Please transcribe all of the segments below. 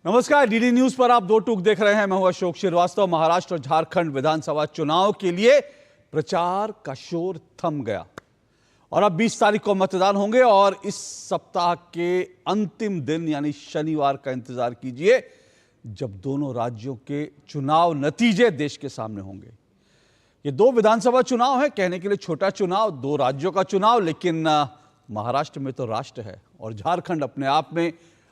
नमस्कार, DD news पर आप दो टूक देख रहे हैं। मैं हूं अशोक श्रीवास्तव। महाराष्ट्र और झारखंड विधानसभा चुनाव के लिए प्रचार का शोर थम गया और अब 20 तारीख को मतदान होंगे और इस सप्ताह के अंतिम दिन यानी शनिवार का इंतजार कीजिए जब दोनों राज्यों के चुनाव नतीजे देश के सामने होंगे। ये दो विधानसभा चुनाव है, कहने के लिए छोटा चुनाव, दो राज्यों का चुनाव, लेकिन महाराष्ट्र में तो राष्ट्र है और झारखंड अपने आप में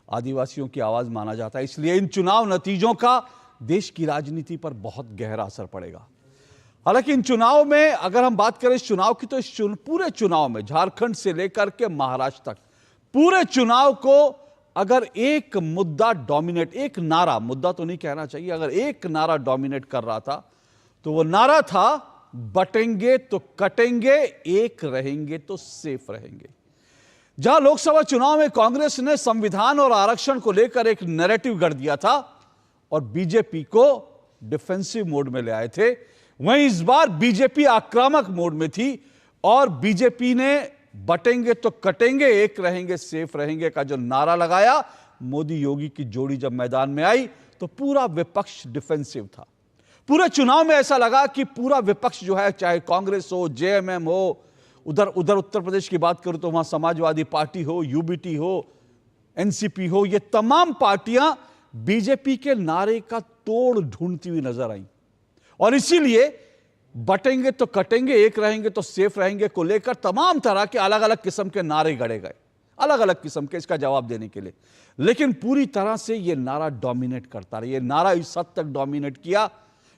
आदिवासियों की आवाज माना जाता है। इसलिए इन चुनाव नतीजों का देश की राजनीति पर बहुत गहरा असर पड़ेगा। हालांकि इन चुनाव में अगर हम बात करें इस चुनाव की, तो इस पूरे चुनाव में झारखंड से लेकर के महाराष्ट्र तक पूरे चुनाव को अगर एक मुद्दा डोमिनेट, एक नारा, मुद्दा तो नहीं कहना चाहिए, अगर एक नारा डोमिनेट कर रहा था तो वो नारा था बटेंगे तो कटेंगे, एक रहेंगे तो सेफ रहेंगे। जहां लोकसभा चुनाव में कांग्रेस ने संविधान और आरक्षण को लेकर एक नैरेटिव गढ़ दिया था और बीजेपी को डिफेंसिव मोड में ले आए थे, वहीं इस बार बीजेपी आक्रामक मोड में थी और बीजेपी ने बटेंगे तो कटेंगे, एक रहेंगे सेफ रहेंगे का जो नारा लगाया, मोदी योगी की जोड़ी जब मैदान में आई तो पूरा विपक्ष डिफेंसिव था। पूरे चुनाव में ऐसा लगा कि पूरा विपक्ष जो है, चाहे कांग्रेस हो, जेएमएम हो, उधर उत्तर प्रदेश की बात करूं तो वहां समाजवादी पार्टी हो, यूबीटी हो, एनसीपी हो, ये तमाम पार्टियां बीजेपी के नारे का तोड़ ढूंढती हुई नजर आई और इसीलिए बटेंगे तो कटेंगे, एक रहेंगे तो सेफ रहेंगे को लेकर तमाम तरह के अलग अलग किस्म के नारे गढ़े गए, अलग अलग किस्म के, इसका जवाब देने के लिए। लेकिन पूरी तरह से यह नारा डोमिनेट करता रहा। यह नारा इस हद तक डोमिनेट किया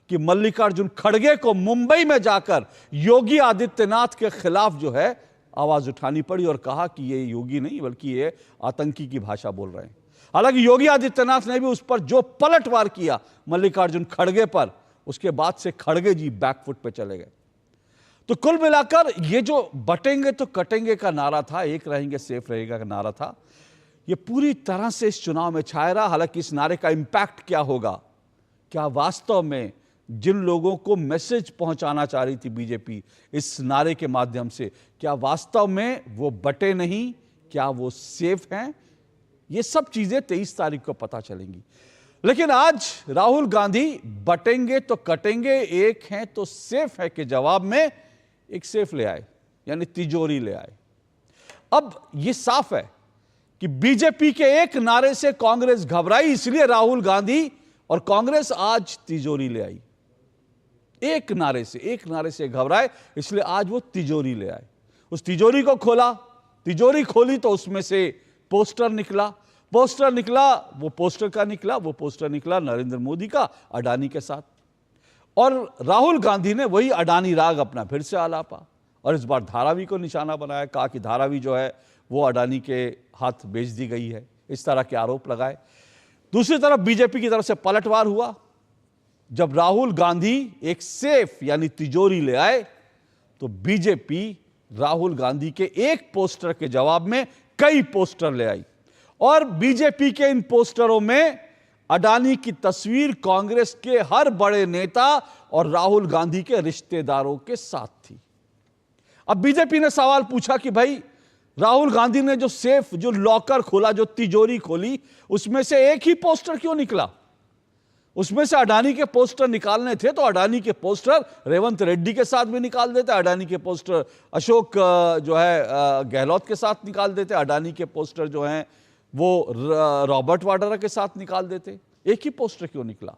कि मल्लिकार्जुन खड़गे को मुंबई में जाकर योगी आदित्यनाथ के खिलाफ जो है आवाज उठानी पड़ी और कहा कि ये योगी नहीं बल्कि ये आतंकी की भाषा बोल रहे हैं। हालांकि योगी आदित्यनाथ ने भी उस पर जो पलटवार किया मल्लिकार्जुन खड़गे पर, उसके बाद से खड़गे जी बैकफुट पे चले गए। तो कुल मिलाकर ये जो बटेंगे तो कटेंगे का नारा था, एक रहेंगे सेफ रहेगा का नारा था, ये पूरी तरह से इस चुनाव में छाया रहा। हालांकि इस नारे का इंपैक्ट क्या होगा, क्या वास्तव में जिन लोगों को मैसेज पहुंचाना चाह रही थी बीजेपी इस नारे के माध्यम से, क्या वास्तव में वो बटे नहीं, क्या वो सेफ हैं, ये सब चीजें 23 तारीख को पता चलेंगी। लेकिन आज राहुल गांधी बटेंगे तो कटेंगे, एक हैं तो सेफ है के जवाब में एक सेफ ले आए, यानी तिजोरी ले आए। अब यह साफ है कि बीजेपी के एक नारे से कांग्रेस घबराई, इसलिए राहुल गांधी और कांग्रेस आज तिजोरी ले आई। एक नारे से घबराए, इसलिए आज वो तिजोरी ले आए। उस तिजोरी को खोला, तिजोरी खोली तो उसमें से पोस्टर निकला, वो पोस्टर निकला नरेंद्र मोदी का अडानी के साथ। और राहुल गांधी ने वही अडानी राग अपना फिर से आलापा और इस बार धारावी को निशाना बनाया, कहा कि धारावी जो है वो अडानी के हाथ बेच दी गई है, इस तरह के आरोप लगाए। दूसरी तरफ बीजेपी की तरफ से पलटवार हुआ जब राहुल गांधी एक सेफ यानी तिजोरी ले आए, तो बीजेपी राहुल गांधी के एक पोस्टर के जवाब में कई पोस्टर ले आई और बीजेपी के इन पोस्टरों में अडानी की तस्वीर कांग्रेस के हर बड़े नेता और राहुल गांधी के रिश्तेदारों के साथ थी। अब बीजेपी ने सवाल पूछा कि भाई राहुल गांधी ने जो सेफ, जो लॉकर खोला, जो तिजोरी खोली, उसमें से एक ही पोस्टर क्यों निकला? उसमें से अडानी के पोस्टर निकालने थे तो अडानी के पोस्टर रेवंत रेड्डी के साथ भी निकाल देते, अडानी के पोस्टर अशोक जो है गहलोत के साथ निकाल देते, अडानी के पोस्टर जो हैं वो रॉबर्ट वाड्रा के साथ निकाल देते, एक ही पोस्टर क्यों निकला?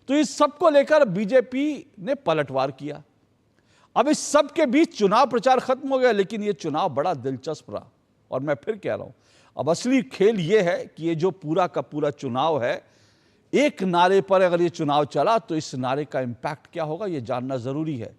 तो इस सब को लेकर बीजेपी ने पलटवार किया। अब इस सब के बीच चुनाव प्रचार खत्म हो गया, लेकिन यह चुनाव बड़ा दिलचस्प रहा और मैं फिर कह रहा हूं, अब असली खेल यह है कि ये जो पूरा का पूरा चुनाव है, एक नारे पर अगर ये चुनाव चला तो इस नारे का इंपैक्ट क्या होगा ये जानना जरूरी है।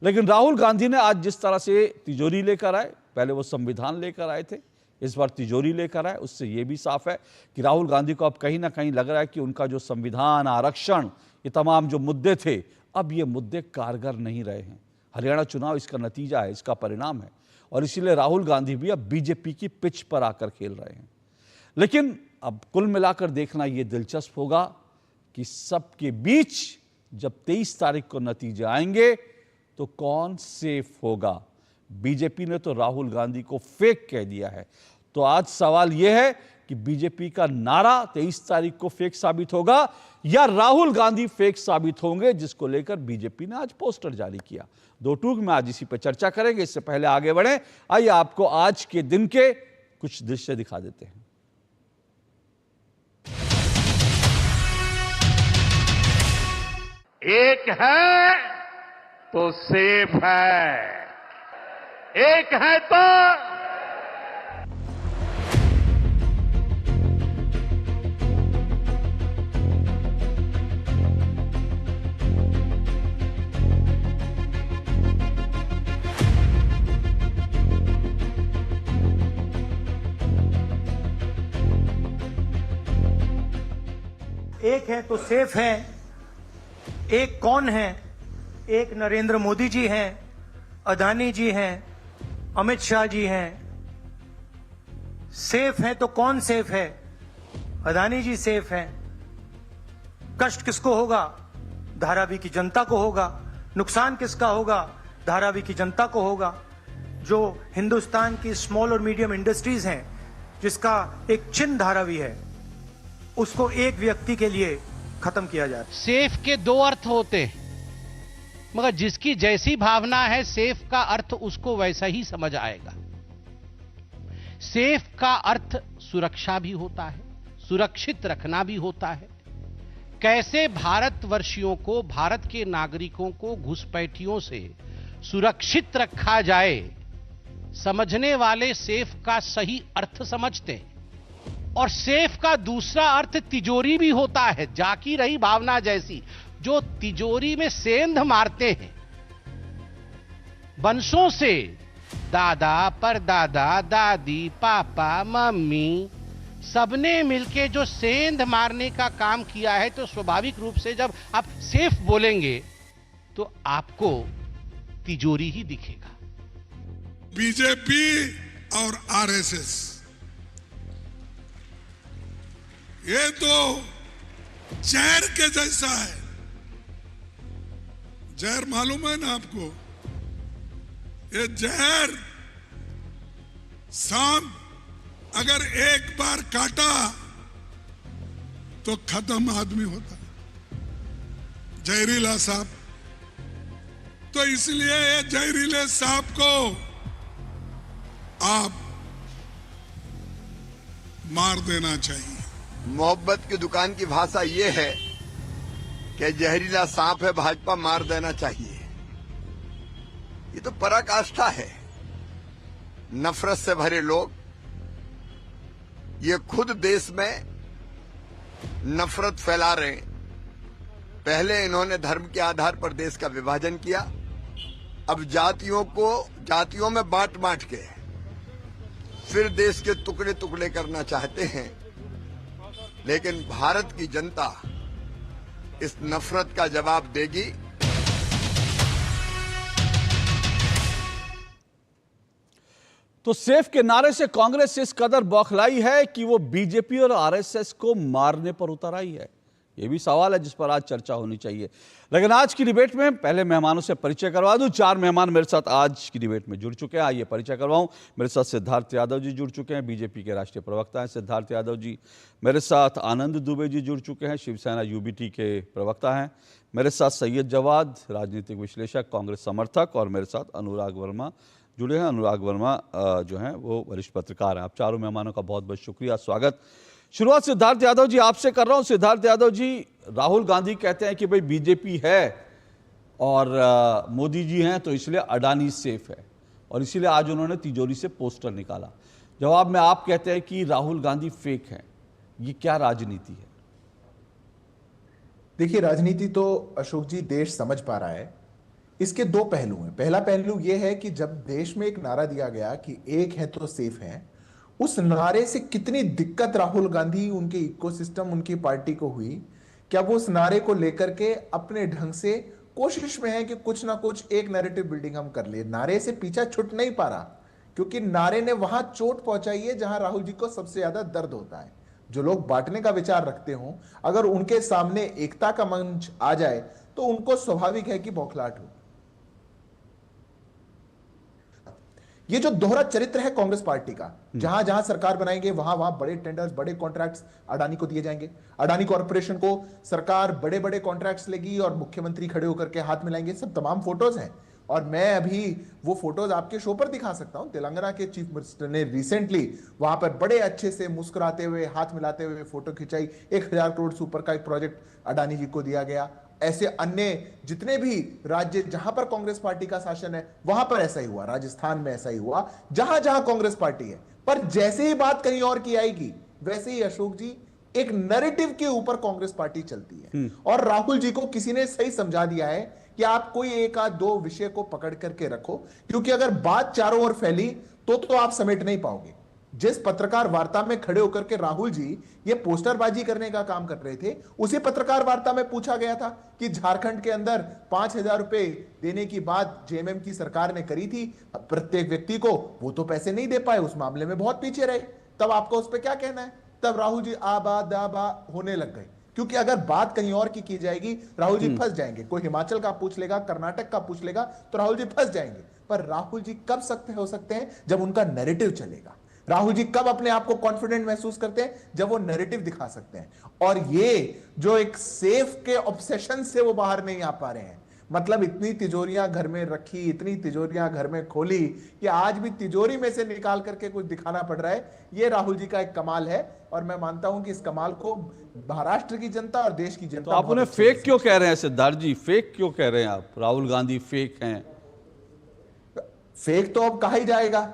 लेकिन राहुल गांधी ने आज जिस तरह से तिजोरी लेकर आए, पहले वो संविधान लेकर आए थे, इस बार तिजोरी लेकर आए, उससे ये भी साफ है कि राहुल गांधी को अब कहीं ना कहीं लग रहा है कि उनका जो संविधान, आरक्षण, ये तमाम जो मुद्दे थे, अब ये मुद्दे कारगर नहीं रहे हैं। हरियाणा चुनाव इसका नतीजा है, इसका परिणाम है और इसीलिए राहुल गांधी भी अब बीजेपी की पिच पर आकर खेल रहे हैं। लेकिन अब कुल मिलाकर देखना यह दिलचस्प होगा कि सबके बीच जब 23 तारीख को नतीजे आएंगे तो कौन सेफ होगा। बीजेपी ने तो राहुल गांधी को फेक कह दिया है, तो आज सवाल यह है कि बीजेपी का नारा 23 तारीख को फेक साबित होगा या राहुल गांधी फेक साबित होंगे, जिसको लेकर बीजेपी ने आज पोस्टर जारी किया। दो टूक में आज इसी पर चर्चा करेंगे। इससे पहले आगे बढ़े, आइए आपको आज के दिन के कुछ दृश्य दिखा देते हैं। एक है तो सेफ है, एक है तो एक है तो सेफ है। एक कौन है? एक नरेंद्र मोदी जी हैं, अदानी जी हैं, अमित शाह जी हैं। सेफ है तो कौन सेफ है? अदानी जी सेफ हैं। कष्ट किसको होगा? धारावी की जनता को होगा। नुकसान किसका होगा? धारावी की जनता को होगा। जो हिंदुस्तान की स्मॉल और मीडियम इंडस्ट्रीज हैं, जिसका एक चिन्ह धारावी है, उसको एक व्यक्ति के लिए खत्म किया जाए। सेफ के दो अर्थ होते हैं, मगर जिसकी जैसी भावना है सेफ का अर्थ उसको वैसा ही समझ आएगा। सेफ का अर्थ सुरक्षा भी होता है, सुरक्षित रखना भी होता है। कैसे भारतवर्षियों को, भारत के नागरिकों को घुसपैठियों से सुरक्षित रखा जाए, समझने वाले सेफ का सही अर्थ समझते हैं। और सेफ का दूसरा अर्थ तिजोरी भी होता है, जाकी रही भावना जैसी। जो तिजोरी में सेंध मारते हैं बंसों से, दादा, परदादा, दादी, पापा, मम्मी, सबने मिलके जो सेंध मारने का काम किया है, तो स्वाभाविक रूप से जब आप सेफ बोलेंगे तो आपको तिजोरी ही दिखेगा। बीजेपी और आरएसएस, ये तो जहर के जैसा है। जहर मालूम है ना आपको? ये जहर सांप अगर एक बार काटा तो खत्म आदमी होता है, जहरीला सांप। तो इसलिए ये जहरीले सांप को आप मार देना चाहिए। मोहब्बत की दुकान की भाषा ये है कि जहरीला सांप है, भाजपा मार देना चाहिए। ये तो पराकाष्ठा है। नफरत से भरे लोग ये खुद देश में नफरत फैला रहे हैं। पहले इन्होंने धर्म के आधार पर देश का विभाजन किया, अब जातियों को जातियों में बांट बांट के फिर देश के टुकड़े टुकड़े करना चाहते हैं। लेकिन भारत की जनता इस नफरत का जवाब देगी। तो सेफ के नारे से कांग्रेस इस कदर बौखलाई है कि वो बीजेपी और आरएसएस को मारने पर उतर आई है। ये भी सवाल है जिस पर आज चर्चा होनी चाहिए। लेकिन आज की डिबेट में पहले मेहमानों से परिचय करवा दूं। 4 मेहमान मेरे साथ आज की डिबेट में जुड़ चुके हैं। आइए परिचय करवाऊं। मेरे साथ सिद्धार्थ यादव जी जुड़ चुके हैं, बीजेपी के राष्ट्रीय प्रवक्ता हैं सिद्धार्थ यादव जी। मेरे साथ आनंद दुबे जी जुड़ चुके हैं, शिवसेना यूबीटी के प्रवक्ता हैं। मेरे साथ सैयद जवाद, राजनीतिक विश्लेषक, कांग्रेस समर्थक, और मेरे साथ अनुराग वर्मा जुड़े हैं। अनुराग वर्मा जो हैं वो वरिष्ठ पत्रकार हैं। आप चारों मेहमानों का बहुत बहुत शुक्रिया, स्वागत। शुरुआत सिद्धार्थ यादव जी आपसे कर रहा हूं। सिद्धार्थ यादव जी, राहुल गांधी कहते हैं कि भाई बीजेपी है और मोदी जी हैं तो इसलिए अडानी सेफ है, और इसीलिए आज उन्होंने तिजोरी से पोस्टर निकाला। जवाब में आप कहते हैं कि राहुल गांधी फेक है। ये क्या राजनीति है? देखिए, राजनीति तो अशोक जी देश समझ पा रहा है। इसके दो पहलू हैं। पहला पहलू यह है कि जब देश में एक नारा दिया गया कि एक है तो सेफ है, उस नारे से कितनी दिक्कत राहुल गांधी, उनके इकोसिस्टम, उनकी पार्टी को हुई। क्या वो उस नारे को लेकर के अपने ढंग से कोशिश में है कि कुछ ना कुछ एक नैरेटिव बिल्डिंग हम कर ले। नारे से पीछा छुट नहीं पा रहा, क्योंकि नारे ने वहां चोट पहुंचाई है जहां राहुल जी को सबसे ज्यादा दर्द होता है। जो लोग बांटने का विचार रखते हों, अगर उनके सामने एकता का मंच आ जाए तो उनको स्वाभाविक है कि बौखलाहट हो। ये जो दोहरा चरित्र है कांग्रेस पार्टी का, जहां जहां सरकार बनाएंगे वहां वहां बड़े टेंडर्स, बड़े कॉन्ट्रैक्ट्स अडानी को दिए जाएंगे। अडानी कॉर्पोरेशन को सरकार बड़े बड़े कॉन्ट्रैक्ट्स लेगी और मुख्यमंत्री खड़े होकर के हाथ मिलाएंगे। सब तमाम फोटोज हैं और मैं अभी वो फोटोज आपके शो पर दिखा सकता हूं। तेलंगाना के चीफ मिनिस्टर ने रिसेंटली वहां पर बड़े अच्छे से मुस्कुराते हुए, हाथ मिलाते हुए फोटो खिंचाई। 1000 करोड़ से ऊपर का एक प्रोजेक्ट अडानी जी को दिया गया। ऐसे अन्य जितने भी राज्य जहां पर कांग्रेस पार्टी का शासन है वहां पर ऐसा ही हुआ। राजस्थान में ऐसा ही हुआ, जहां जहां कांग्रेस पार्टी है। पर जैसे ही बात कहीं और की आएगी वैसे ही अशोक जी एक नैरेटिव के ऊपर कांग्रेस पार्टी चलती है। और राहुल जी को किसी ने सही समझा दिया है कि आप कोई एक आध दो विषय को पकड़ करके रखो, क्योंकि अगर बात चारों ओर फैली तो आप समेट नहीं पाओगे। जिस पत्रकार वार्ता में खड़े होकर के राहुल जी ये पोस्टरबाजी करने का काम कर रहे थे, उसी पत्रकार वार्ता में पूछा गया था कि झारखंड के अंदर 5000 रुपए देने की बात जेएमएम की सरकार ने करी थी प्रत्येक व्यक्ति को, वो तो पैसे नहीं दे पाए, उस मामले में बहुत पीछे रहे। तब आपको उस पर क्या कहना है? तब राहुल जी आबा दाबा होने लग गए, क्योंकि अगर बात कहीं और की जाएगी राहुल जी फंस जाएंगे। कोई हिमाचल का पूछ लेगा, कर्नाटक का पूछ लेगा तो राहुल जी फंस जाएंगे। पर राहुल जी कब सख्त हो सकते हैं? जब उनका नैरेटिव चलेगा। राहुल जी कब अपने आप को कॉन्फिडेंट महसूस करते हैं? जब वो नैरेटिव दिखा सकते हैं। और ये जो एक सेफ के ऑब्सेशन से वो बाहर नहीं आ पा रहे हैं, मतलब इतनी तिजोरियां घर में रखी, इतनी तिजोरियां घर में खोली कि आज भी तिजोरी में से निकाल करके कुछ दिखाना पड़ रहा है। ये राहुल जी का एक कमाल है और मैं मानता हूं कि इस कमाल को महाराष्ट्र की जनता और देश की जनता। तो आप उन्हें फेक क्यों कह रहे हैं सिद्धार्थ जी? फेक क्यों कह रहे हैं आप? राहुल गांधी फेक हैं? फेक तो अब कहा ही जाएगा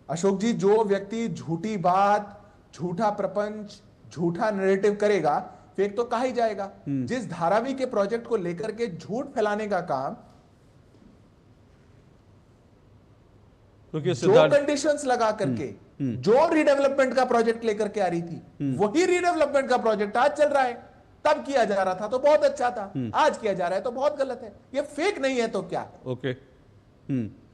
अशोक जी। जो व्यक्ति झूठी बात, झूठा प्रपंच, झूठा नैरेटिव करेगा, फेक तो कहा ही जाएगा। जिस धारावी के प्रोजेक्ट को लेकर के झूठ फैलाने का काम, जो कंडीशंस लगा करके जो रीडेवलपमेंट का प्रोजेक्ट लेकर के आ रही थी, वही रीडेवलपमेंट का प्रोजेक्ट आज चल रहा है। तब किया जा रहा था तो बहुत अच्छा था, आज किया जा रहा है तो बहुत गलत है। ये फेक नहीं है तो क्या है? ओके,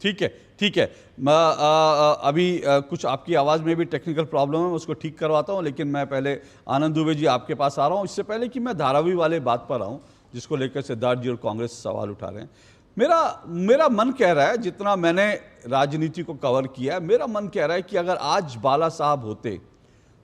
ठीक है, ठीक है। अभी कुछ आपकी आवाज़ में भी टेक्निकल प्रॉब्लम है, मैं उसको ठीक करवाता हूं। लेकिन मैं पहले आनंद दुबे जी आपके पास आ रहा हूं, इससे पहले कि मैं धारावी वाले बात पर आऊं जिसको लेकर सिद्धार्थ जी और कांग्रेस सवाल उठा रहे हैं। मेरा मन कह रहा है, जितना मैंने राजनीति को कवर किया है, मेरा मन कह रहा है कि अगर आज बाला साहब होते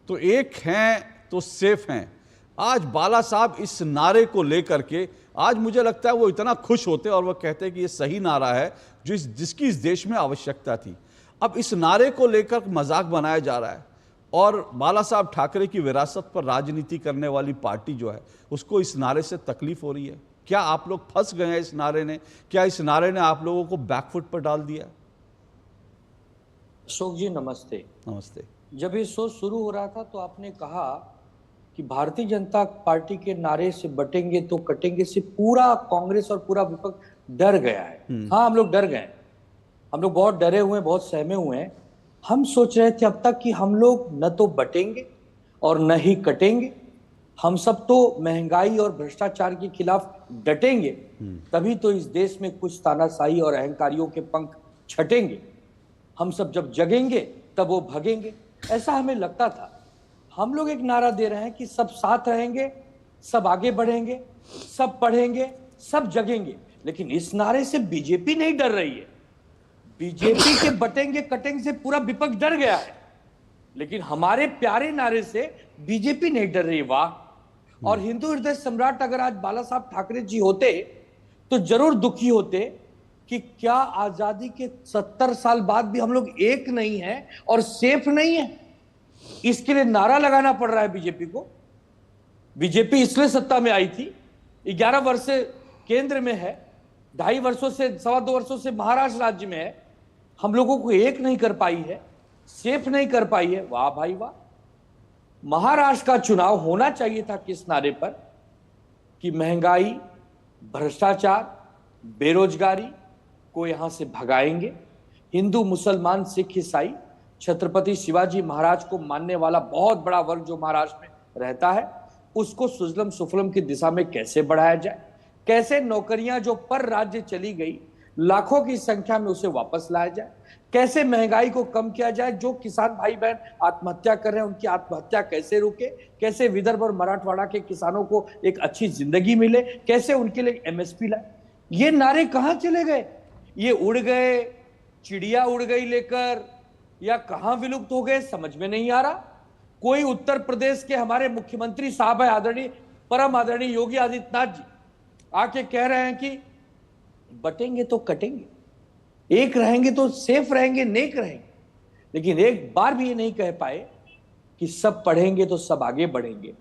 तो एक हैं तो सेफ हैं। आज बाला साहब इस नारे को लेकर के, आज मुझे लगता है वो इतना खुश होते और वो कहते हैं कि ये सही नारा है जिसकी इस देश में आवश्यकता थी। अब इस नारे को लेकर मजाक बनाया जा रहा है और बाला साहब ठाकरे की विरासत पर राजनीति करने वाली पार्टी जो है उसको इस नारे से तकलीफ हो रही है। क्या आप लोग फंस गए हैं इस नारे ने? क्या इस नारे ने आप लोगों को बैकफुट पर डाल दिया? अशोक जी नमस्ते। नमस्ते। जब ये शो शुरू हो रहा था तो आपने कहा कि भारतीय जनता पार्टी के नारे से बटेंगे तो कटेंगे से पूरा कांग्रेस और पूरा विपक्ष डर गया है। हाँ, हम लोग डर गए, हम लोग बहुत डरे हुए हैं, बहुत सहमे हुए हैं। हम सोच रहे थे अब तक कि हम लोग न तो बटेंगे और न ही कटेंगे, हम सब तो महंगाई और भ्रष्टाचार के खिलाफ डटेंगे, तभी तो इस देश में कुछ तानाशाही और अहंकारियों के पंख छटेंगे। हम सब जब जगेंगे तब वो भगेंगे, ऐसा हमें लगता था। हम लोग एक नारा दे रहे हैं कि सब साथ रहेंगे, सब आगे बढ़ेंगे, सब पढ़ेंगे, सब जगेंगे। लेकिन इस नारे से बीजेपी नहीं डर रही है। बीजेपी के बटेंगे कटेंगे से पूरा विपक्ष डर गया है, लेकिन हमारे प्यारे नारे से बीजेपी नहीं डर रही। वाह। और हिंदू हृदय सम्राट अगर आज बाला साहब ठाकरे जी होते तो जरूर दुखी होते कि क्या आजादी के 70 साल बाद भी हम लोग एक नहीं है और सेफ नहीं है। इसके लिए नारा लगाना पड़ रहा है बीजेपी को। बीजेपी इसलिए सत्ता में आई थी, 11 वर्ष से केंद्र में है, 2.5 वर्षों से 2.25 वर्षों से महाराष्ट्र राज्य में है। हम लोगों को एक नहीं कर पाई है, सेफ नहीं कर पाई है। वाह भाई वाह। महाराष्ट्र का चुनाव होना चाहिए था किस नारे पर कि महंगाई, भ्रष्टाचार, बेरोजगारी को यहां से भगाएंगे। हिंदू, मुसलमान, सिख, ईसाई, छत्रपति शिवाजी महाराज को मानने वाला बहुत बड़ा वर्ग जो महाराष्ट्र में रहता है, उसको सुजलम सुफलम की दिशा में कैसे बढ़ाया जाए, कैसे नौकरियां जो पर राज्य चली गई लाखों की संख्या में उसे वापस लाया जाए, कैसे महंगाई को कम किया जाए, जो किसान भाई बहन आत्महत्या कर रहे हैं उनकी आत्महत्या कैसे रुके, कैसे विदर्भ और मराठवाड़ा के किसानों को एक अच्छी जिंदगी मिले, कैसे उनके लिए एमएसपी लाए। ये नारे कहां चले गए? ये उड़ गए चिड़िया उड़ गई लेकर या कहां विलुप्त हो गए समझ में नहीं आ रहा। कोई उत्तर प्रदेश के हमारे मुख्यमंत्री साहब है आदरणीय परम आदरणीय योगी आदित्यनाथ जी आके कह रहे हैं कि बटेंगे तो कटेंगे, एक रहेंगे तो सेफ रहेंगे, नेक रहेंगे, लेकिन एक बार भी ये नहीं कह पाए कि सब पढ़ेंगे तो सब आगे बढ़ेंगे,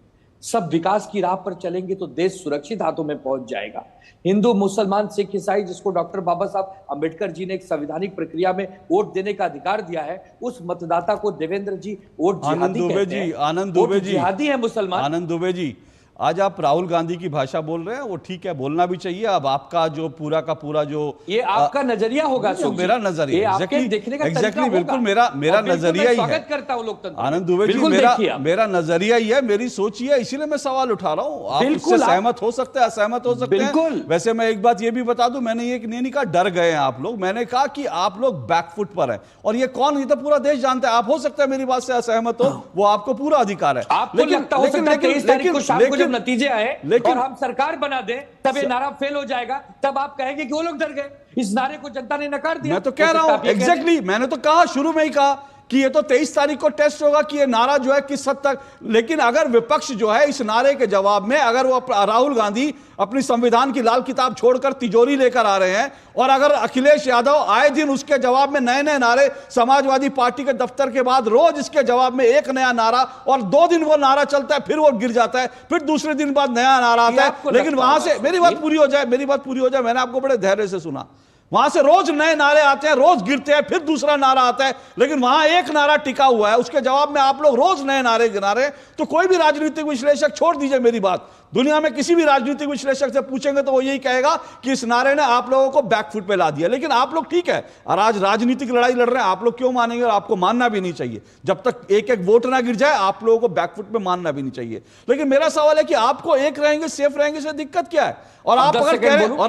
सब विकास की राह पर चलेंगे तो देश सुरक्षित हाथों में पहुंच जाएगा। हिंदू, मुसलमान, सिख, ईसाई, जिसको डॉक्टर बाबा साहब अंबेडकर जी ने एक संवैधानिक प्रक्रिया में वोट देने का अधिकार दिया है, उस मतदाता को देवेंद्र जी वोट जिहादी कहते हैं। आनंद दुबे जी, जिहादी है मुसलमान। आनंद दुबे जी, आज आप राहुल गांधी की भाषा बोल रहे हैं, वो ठीक है, बोलना भी चाहिए। अब आपका जो पूरा का पूरा जो ये आपका नजरिया होगा, मेरा नजरिया एग्जैक्टली बिल्कुल मेरा नजरिया ही है। स्वागत करता हूं लोकतंत्र। आनंद दुबे जी, मेरा नजरिया ही है, मेरी सोच ही है, इसीलिए मैं सवाल उठा रहा हूं। आप इससे सहमत हो सकते हैं, असहमत हो सकते हैं। वैसे मैं एक बात ये भी बता दूं, मैंने ये नहीं कहा डर गए हैं आप लोग, मैंने कहा कि आप लोग बैकफुट पर हैं। और ये कौन, ये तो पूरा देश जानता है। आप हो सकता है मेरी बात से असहमत हो, वो आपको पूरा अधिकार है। आपको लगता हो सकता है 23 तारीख को शाम को जब नतीजे आए और हम सरकार बना दें तब ये नारा फेल हो जाएगा, तब आप कहेंगे कि वो लोग डर गए। इस नारे को जनता ने नकार दिया। मैं तो कह रहा हूं एग्जैक्टली, मैंने तो कहा शुरू में ही कहा कि ये तो 23 तारीख को टेस्ट होगा कि ये नारा जो है किस हद तक। लेकिन अगर विपक्ष जो है इस नारे के जवाब में, अगर वो राहुल गांधी अपनी संविधान की लाल किताब छोड़कर तिजोरी लेकर आ रहे हैं, और अगर अखिलेश यादव आए दिन उसके जवाब में नए नए नारे, समाजवादी पार्टी के दफ्तर के बाद रोज इसके जवाब में एक नया नारा, और 2 दिन वो नारा चलता है, फिर वो गिर जाता है, फिर दूसरे दिन बाद नया नारा आता है। लेकिन वहां से मेरी बात पूरी हो जाए, मैंने आपको बड़े धैर्य से सुना। वहां से रोज नए नारे आते हैं, रोज गिरते हैं, फिर दूसरा नारा आता है, लेकिन वहां एक नारा टिका हुआ है, उसके जवाब में आप लोग रोज नए नारे गिरा रहे हैं। तो कोई भी राजनीतिक विश्लेषक, छोड़ दीजिए मेरी बात, दुनिया में किसी भी राजनीतिक विश्लेषक से पूछेंगे तो वो यही कहेगा कि इस नारे ने आप लोगों को बैकफुट पे ला दिया। लेकिन आप लोग ठीक है, और आज राजनीतिक लड़ाई लड़ रहे हैं, आप लोग क्यों मानेंगे, और आपको मानना भी नहीं चाहिए। जब तक एक एक वोट ना गिर जाए, आप लोगों को बैकफुट पे मानना भी नहीं चाहिए। लेकिन मेरा सवाल है कि आपको एक रहेंगे, सेफ रहेंगे से दिक्कत क्या है? और आप अगर कह रहे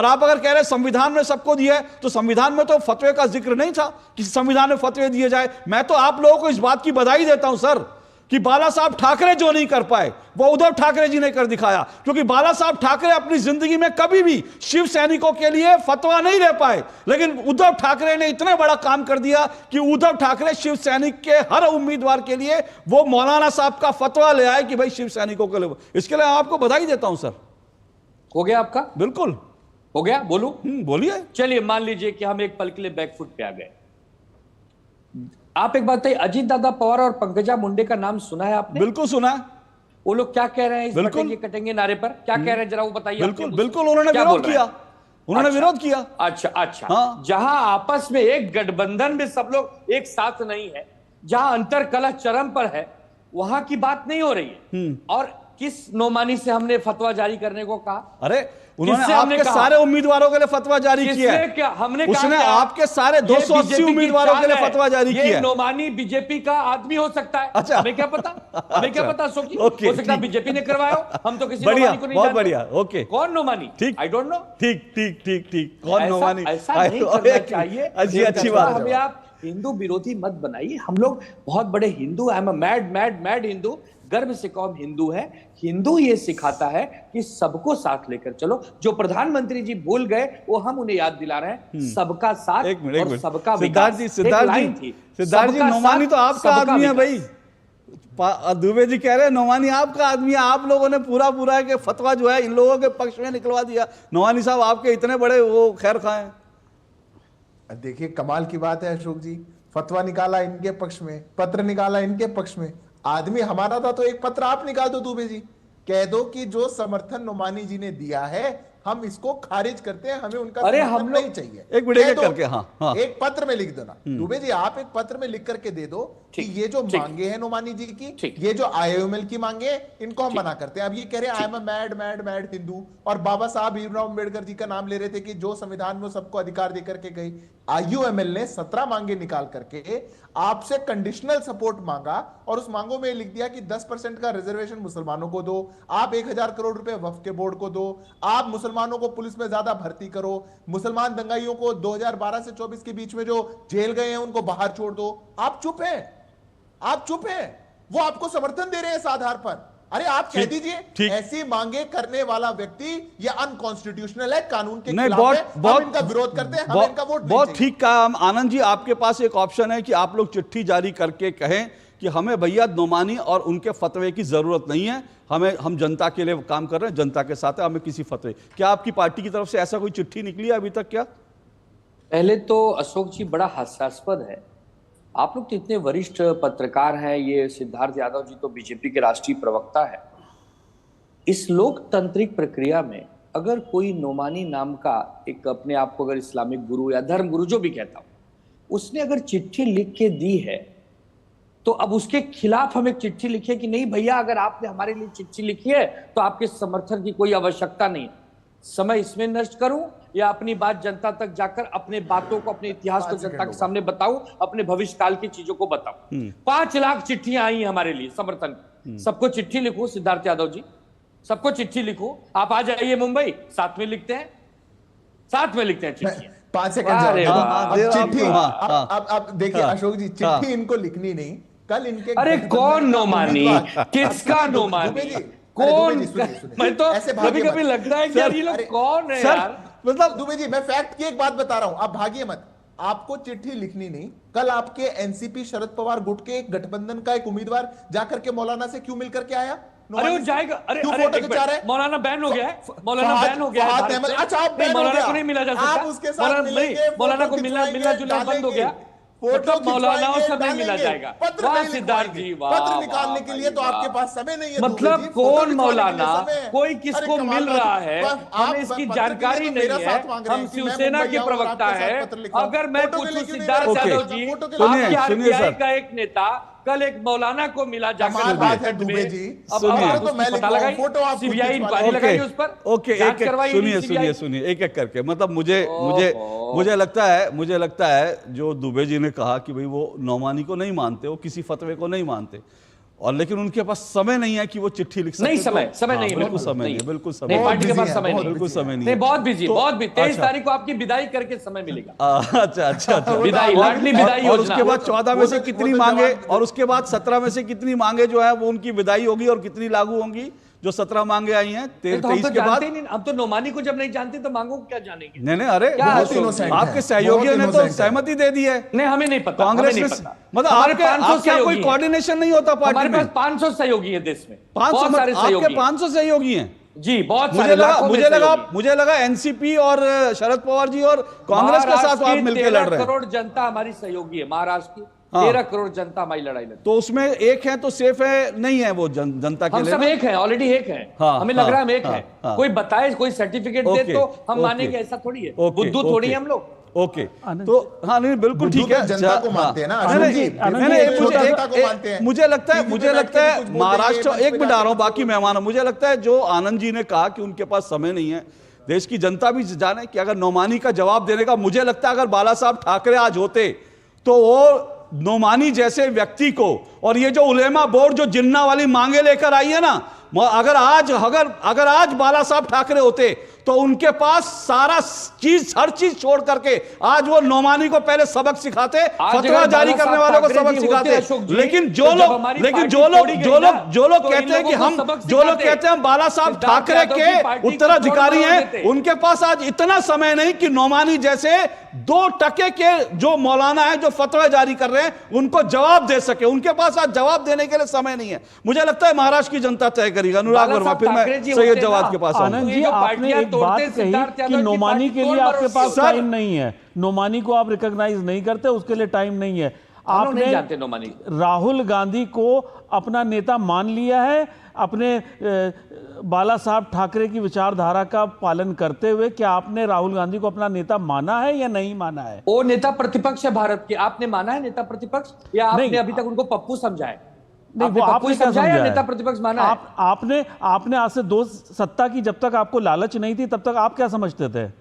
आप अगर कह रहे संविधान ने सबको दिया है, तो संविधान में तो फतवे का जिक्र नहीं था कि संविधान में फतवे दिए जाए। मैं तो आप लोगों को इस बात की बधाई देता हूं सर, कि बाला साहब ठाकरे जो नहीं कर पाए वो उद्धव ठाकरे जी ने कर दिखाया। क्योंकि बाला साहब ठाकरे अपनी जिंदगी में कभी भी शिव सैनिकों के लिए फतवा नहीं ले पाए, लेकिन उद्धव ठाकरे ने इतना बड़ा काम कर दिया कि उद्धव ठाकरे शिव सैनिक के हर उम्मीदवार के लिए वो मौलाना साहब का फतवा ले आए कि भाई शिव सैनिकों के लिए। इसके लिए आपको बधाई देता हूं सर। हो गया आपका? बिल्कुल हो गया। बोलूं? बोलिए। चलिए मान लीजिए कि हम एक पल के लिए बैकफुट पे आ गए। आप एक बात बताइए, अजीत दादा पवार और पंकजा मुंडे का नाम सुना है आपने? बिल्कुल सुना है। वो लोग क्या कह रहे हैं इस बटेंगे कटेंगे नारे पर? क्या कह रहे हैं जरा वो बताइए। बिल्कुल उन्होंने विरोध किया। उन्होंने विरोध किया। अच्छा। हाँ। जहां आपस में एक गठबंधन में सब लोग एक साथ नहीं है, जहां अंतर कलह चरम पर है, वहां की बात नहीं हो रही है। और किस नौमानी से हमने फतवा जारी करने को कहा? अरे उन्होंने आपके सारे उम्मीदवारों के लिए फतवा जारी किया है। क्या हमने उसने आपके सारे 280 उम्मीदवारों के लिए फतवा जारी किया है। नौमानी बीजेपी का आदमी हो सकता है। अच्छा, हमें क्या पता? हमें क्या पता? हो सकता है बीजेपी ने करवाया, हम तो किसी नौमानी को नहीं जानते। बहुत बढ़िया। ओके, कौन नौमानी? ठीक, आई डोंट नो। ठीक कौन नौमानी? ऐसा नहीं करना चाहिए। अच्छी बात है। हमें आप हिंदू विरोधी मत बनाइए। हम लोग बहुत बड़े Hindu, I am a mad Hindu, गर्व से कौम हिंदू है। हिंदू ये सिखाता है कि सबको साथ लेकर चलो। जो प्रधानमंत्री जी भूल गए वो हम उन्हें याद दिला रहे हैं, सबका साथ और सबका विकास। सिद्धार्थ जी नौमानी तो आपका आदमी है भाई। दुबे जी कह रहे हैं नौमानी आपका आदमी है। आप लोगों ने पूरा के फतवा जो है इन लोगों के पक्ष में निकलवा दिया। नौमानी साहब आपके इतने बड़े वो खैर खाएं। देखिए कमाल की बात है अशोक जी, फतवा निकाला इनके पक्ष में, पत्र निकाला इनके पक्ष में। आदमी हमारा था तो एक पत्र आप निकाल दो दुबे जी, कह दो कि जो समर्थन नोमानी जी ने दिया है हम इसको खारिज करते हैं, हमें उनका समर्थन नहीं चाहिए। एक वीडियो करके हाँ। एक पत्र में लिख देना दुबे जी, आप एक पत्र में लिख करके दे दो कि ये जो मांगे हैं नोमानी जी की, ये जो IOML की मांगे इनको हम मना करते हैं। अब ये कह रहे हैं I am a mad Hindu, और बाबा साहब भीमराव अम्बेडकर जी का नाम ले रहे थे कि जो संविधान में सबको अधिकार देकर के गई। IOML ने 17 मांगे निकाल करके आपसे कंडीशनल सपोर्ट मांगा, और उस मांगों में लिख दिया कि 10% का रिजर्वेशन मुसलमानों को दो, आप 1000 करोड़ रुपए वक्फ के बोर्ड को दो, आप मुसलमानों को पुलिस में ज्यादा भर्ती करो, मुसलमान दंगाइयों को 2012 से 24 के बीच में जो जेल गए हैं उनको बाहर छोड़ दो। आप चुप हैं। वो आपको समर्थन दे रहे हैं इस आधार पर। अरे आप कह दीजिए ठीक। ऐसी मांगे करने वाला व्यक्ति ये अनकॉन्स्टिट्यूशनल है, कानून के नहीं, खिलाफ है, हम इनका विरोध करते हैं, हमें इनका वोट नहीं बहुत चाहिए। ठीक कहा। आनंद जी, आपके पास एक ऑप्शन है कि आप लोग चिट्ठी जारी करके कहें कि हमें भैया नोमानी और उनके फतवे की जरूरत नहीं है, हम जनता के लिए काम कर रहे हैं, जनता के साथ है, हमें किसी फतवे। क्या आपकी पार्टी की तरफ से ऐसा कोई चिट्ठी निकली है अभी तक? क्या पहले तो अशोक जी बड़ा हास्यास्पद है, आप लोग तो इतने वरिष्ठ पत्रकार हैं, ये सिद्धार्थ यादव जी तो बीजेपी के राष्ट्रीय प्रवक्ता है। इस लोकतांत्रिक प्रक्रिया में अगर कोई नोमानी नाम का एक अपने आप को अगर इस्लामिक गुरु या धर्म गुरु जो भी कहता हूं, उसने अगर चिट्ठी लिख के दी है, तो अब उसके खिलाफ हम एक चिट्ठी लिखे कि नहीं भैया, अगर आपने हमारे लिए चिट्ठी लिखी है तो आपके समर्थन की कोई आवश्यकता नहीं। समय इसमें नष्ट करूं या अपनी बात जनता तक जाकर अपने बातों को, अपने इतिहास को जनता के सामने बताऊं, अपने भविष्य काल की चीजों को बताऊं। 5 लाख चिट्ठियां आई हैं हमारे लिए समर्थन की। सबको चिट्ठी लिखो, सिद्धार्थ यादव जी, सबको चिट्ठी लिखो। आप आ जाइए मुंबई, साथ में लिखते हैं, साथ में लिखते हैं चिट्ठी। 5 सेकंड अरे वाह। चिट्ठी, हाँ। अब देखिए अशोक जी, चिट्ठी इनको लिखनी नहीं, कल इनके अरे कौन नोमानी, किसका नोमानी, कौन? मैं तो कभी कभी लगता है कि यार ये लोग कौन है यार। मतलब दुबे जी, मैं फैक्ट की एक बात बता रहा हूं, आप भागिए मत। आपको चिट्ठी लिखनी नहीं, कल आपके एनसीपी शरद पवार गुट के एक गठबंधन का एक उम्मीदवार जाकर के मौलाना से क्यों मिलकर के आया? अरे वो जाएगा, अरे क्यों अरे फोटो एक खिंचा रहे? मौलाना बैन हो गया है, मौलाना बैन हो गया है भारत से। अच्छा, आप बैन हो मौलाना गया। को नहीं मिला जा आप सकता, उसके साथ मिलेंगे, मौलाना को फोटो मिलना खिंचवाएंगे, जुलना बंद हो गया, फोटो मतलब मौलानाओं से खिंचवाएंगे, नहीं मिला डालेंगे, जाएगा। पत्र वाह नहीं सिद्धार्थ लिखवाएंगे, जी, वाह, पत्र निकालने के लिए तो वाह, आपके पास समय नहीं है। मतलब दुबे जी, फोटो कौन खिंचवाने के लिए मौलाना, समय है। कोई अरे किसको कमाल मिल बात रहा है। है, आप हमें इसकी पत्र के लिए जानकारी तो नहीं मेरा है। साथ मांग रहे हम हैं कि मैं शिवसेना मुंबई के आऊं और प्रवक्ता आपके साथ है। पत्र लिखवाऊं। अगर मैं फोटो के लिए पूछूं क्यों नहीं सिद्धार्थ मेरा यादव साथ? जी, फोटो के लिए- सुनिए, आपके सुनिए आरपीआई सर। का एक नेता कल एक मौलाना को मिला जाकर कमाल बात है में। दुबे जी। अब सुनिए। आप तो मैं उसकी पता लिखवाऊं, लगाइए, फोटो आप खुद सीबीआई खिंचवा इंक्वायरी लीजिए। लगाइए उस पर, ओके, जांच एक एक करवाइए सुनिए CBI। सुनिए सुनिए, एक एक करके। मतलब मुझे लगता है जो दुबे जी ने कहा कि भाई वो नौमानी को नहीं मानते, वो किसी फतवे को नहीं मानते, और लेकिन उनके पास समय नहीं है कि वो चिट्ठी लिख सके। नहीं, समय नहीं है, बिल्कुल समय नहीं है, बिल्कुल समय नहीं, नहीं, पार्टी के पास busy समय है, नहीं, बिल्कुल समय नहीं नहीं, है। बहुत बिजी, तो- बहुत बिजी। 23 अच्छा। तारीख को आपकी विदाई करके समय मिलेगा। अच्छा विदाई, लाडली विदाई और योजना। उसके बाद 14 में से वो तो कितनी जवाब- मांगे, और उसके बाद 17 में से कितनी मांगे जो है वो उनकी विदाई होगी, और कितनी लागू होंगी? जो 17 मांगे आई हैं तो हम 23 तो के बाद। जानते ही नहीं, हम तो नोमानी को जब नहीं जानते तो मांगो क्या जानेंगे। नहीं, अरे क्या बहुत अशोक innocent जी? है, आपके सहयोगियों बहुत ने तो innocent है। सहमति दे दी है। नहीं, हमें नहीं पता, कांग्रेस हमें ने, नहीं पता। मतलब हमारे आपके 500 आपके यहाँ कोई सहयोगी हैं। कोऑर्डिनेशन नहीं होता पार्टी हमारे में? पास 500 सहयोगी है देश में, 500 बहुत सारे आपके सहयोगी हैं। 500 सहयोगी हैं? जी, बहुत सारे, लाखों में सहयोगी। मुझे लगा एनसीपी और शरद पवार जी और कांग्रेस के साथ महाराष्ट्र आप की मिलकर 13 लड़ रहे हैं। करोड़ जनता हमारी सहयोगी है, महाराष्ट्र की हाँ। 13 करोड़ जनता हमारी लड़ाई लड़। तो उसमें एक है तो सेफ है, नहीं है वो जनता के हम लिए सब ना? एक हैं, ऑलरेडी एक हैं। हाँ, हमें लग रहा है हम एक हाँ, हैं। हाँ। कोई बताए, कोई सर्टिफिकेट दे ओके, तो हम ओके, मानेंगे, ऐसा थोड़ी है। ओके, बुद्धू थोड़ी ओके, है हम लोग। ओके, तो हाँ, नहीं बिल्कुल ठीक है। जनता को मानते हैं ना, हाँ, आनंद जी, नहीं, आनंद नहीं, जी, मुझे- जनता को मानते हैं। मुझे लगता है टीवी पे बैठ के भी कुछ बोल महाराष्ट्र, देंगे, एक मिनट आ रहा हूं, मंच पे बाकी मेहमान, मुझे लगता है जो आनंद जी ने कहा कि उनके पास समय नहीं है, देश की जनता भी जाने कि अगर नौमानी का जवाब देने का, मुझे लगता है अगर बाला साहब ठाकरे आज होते तो वो नौमानी जैसे व्यक्ति को, और ये जो उलेमा बोर्ड जो जिन्ना वाली मांगे लेकर आई है ना, अगर आज बाला साहब ठाकरे होते तो उनके पास सारा चीज, हर चीज छोड़ करके आज वो नौमानी को पहले सबक सिखाते, फतवा जारी करने वालों को सबक सिखाते। लेकिन जो लोग कहते हैं कि हम बाला साहब ठाकरे के उत्तराधिकारी हैं, उनके पास आज इतना समय नहीं कि नौमानी जैसे 2% के जो मौलाना है जो फतवा जारी कर रहे हैं उनको जवाब दे सके। उनके पास आज जवाब देने के लिए समय नहीं है। मुझे लगता है महाराष्ट्र की जनता तय करेगी। अनुराग वर्मा, फिर मैं सैयद जवाद के पास आऊंगा। आनंद जी, आपने एक बात कही कि नौमानी के लिए आपके पास टाइम नहीं है, नौमानी को आप रिकॉग्नाइज नहीं करते, उसके लिए टाइम नहीं है। आपने नहीं जानते नौमानी। राहुल गांधी को अपना नेता मान लिया है, अपने बाला साहब ठाकरे की विचारधारा का पालन करते हुए। क्या आपने राहुल गांधी को अपना नेता माना है या नहीं माना है? वो नेता प्रतिपक्ष है भारत के, आपने माना है नेता प्रतिपक्ष, या आपने अभी तक उनको पप्पू समझा है? नहीं, वो आपने क्या समझा है? नेता प्रतिपक्ष माना है? आपने आज से 2 सत्ता की जब तक आपको लालच नहीं थी तब तक आप क्या समझते थे?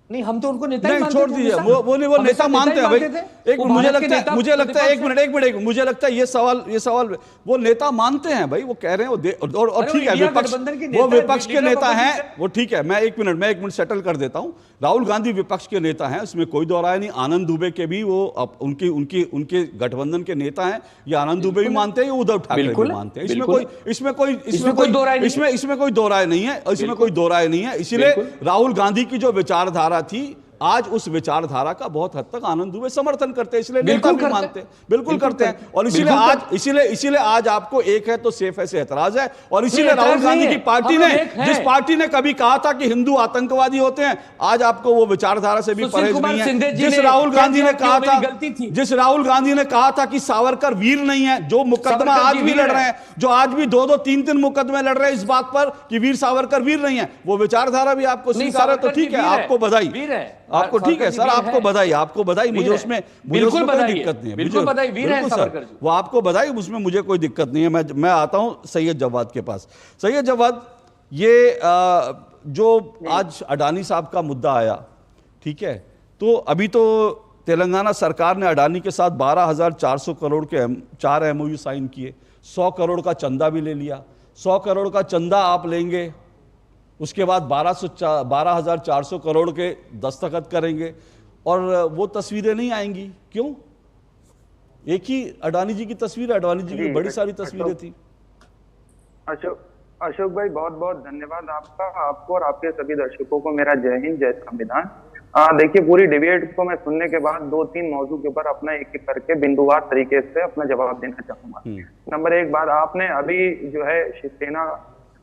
नहीं, हम तो उनको नेता ही नहीं, मानते छोड़ थे दीजिए, हमेशा। वो नेता हमेशा मानते हैं भाई। मानते थे। एक वो मुझे भारत के लगता है नेता मुझे लगता है एक प्रतिपक्ष मिनट मुझे लगता है ये सवाल वो नेता मानते हैं भाई, वो कह रहे हैं और अरे वो ठीक है, इंडिया विपक्ष गठबंधन के वो नेता है, विपक्ष के लीडर नेता ऑफ हैं, ऑपोजिशन। वो ठीक है। मैं एक मिनट सेटल कर देता हूं। राहुल गांधी विपक्ष के नेता हैं, इसमें कोई दो राय नहीं। आनंद दुबे के भी वो उनके गठबंधन के नेता हैं। ये आनंद दुबे भी मानते हैं, ये उद्धव ठाकरे भी मानते हैं। इसमें कोई दो राय नहीं है। इसमें कोई दो राय नहीं है। इसीलिए राहुल गांधी की जो विचारधारा थी, आज उस विचारधारा का बहुत हद तक आनंद दुबे समर्थन करते हैं, इसलिए नेता भी मानते हैं, बिल्कुल करते हैं। और इसीलिए आज आपको एक है तो सेफ है से एतराज है। और इसीलिए राहुल गांधी की पार्टी ने, जिस पार्टी ने कभी कहा था कि हिंदू आतंकवादी होते हैं, आज आपको वो विचारधारा से भी परहेज नहीं है। जिस राहुल गांधी ने कहा था कि सावरकर वीर नहीं है, जो मुकदमा आज भी लड़ रहे हैं, जो आज भी 2-2, 3-3 मुकदमे लड़ रहे हैं इस बात पर कि वीर सावरकर वीर नहीं है, वो विचारधारा भी आपको स्वीकार है, तो ठीक है, आपको बधाई, आपको ठीक है सर, आपको बधाई। मुझे उसमें कोई दिक्कत नहीं है, बिल्कुल बधाई, वीर है सावरकर जी, वो आपको बधाई, उसमें मुझे कोई दिक्कत नहीं है। मैं आता हूं सैयद जवाद के पास। सैयद जवाद, ये जो आज अडानी साहब का मुद्दा आया, ठीक है, तो अभी तो तेलंगाना सरकार ने अडानी के साथ 12,400 करोड़ के 4 MOU साइन किए, 100 करोड़ का चंदा भी ले लिया। 100 करोड़ का चंदा आप लेंगे, उसके बाद 12,400 करोड़ के दस्तखत करेंगे और वो तस्वीरें नहीं आएंगी। क्यों? एक ही अडानी जी की तस्वीर है, अडानी जी की बड़ी सारी तस्वीरें थी। अशोक भाई, बहुत बहुत धन्यवाद आपको और आपके सभी दर्शकों को मेरा जय हिंद, जय संविधान। देखिए, पूरी डिबेट को मैं सुनने के बाद 2-3 मौजू के ऊपर अपना एक एक करके बिंदुवार तरीके से अपना जवाब देना चाहूंगा। नंबर 1 बात, आपने अभी जो है शिवसेना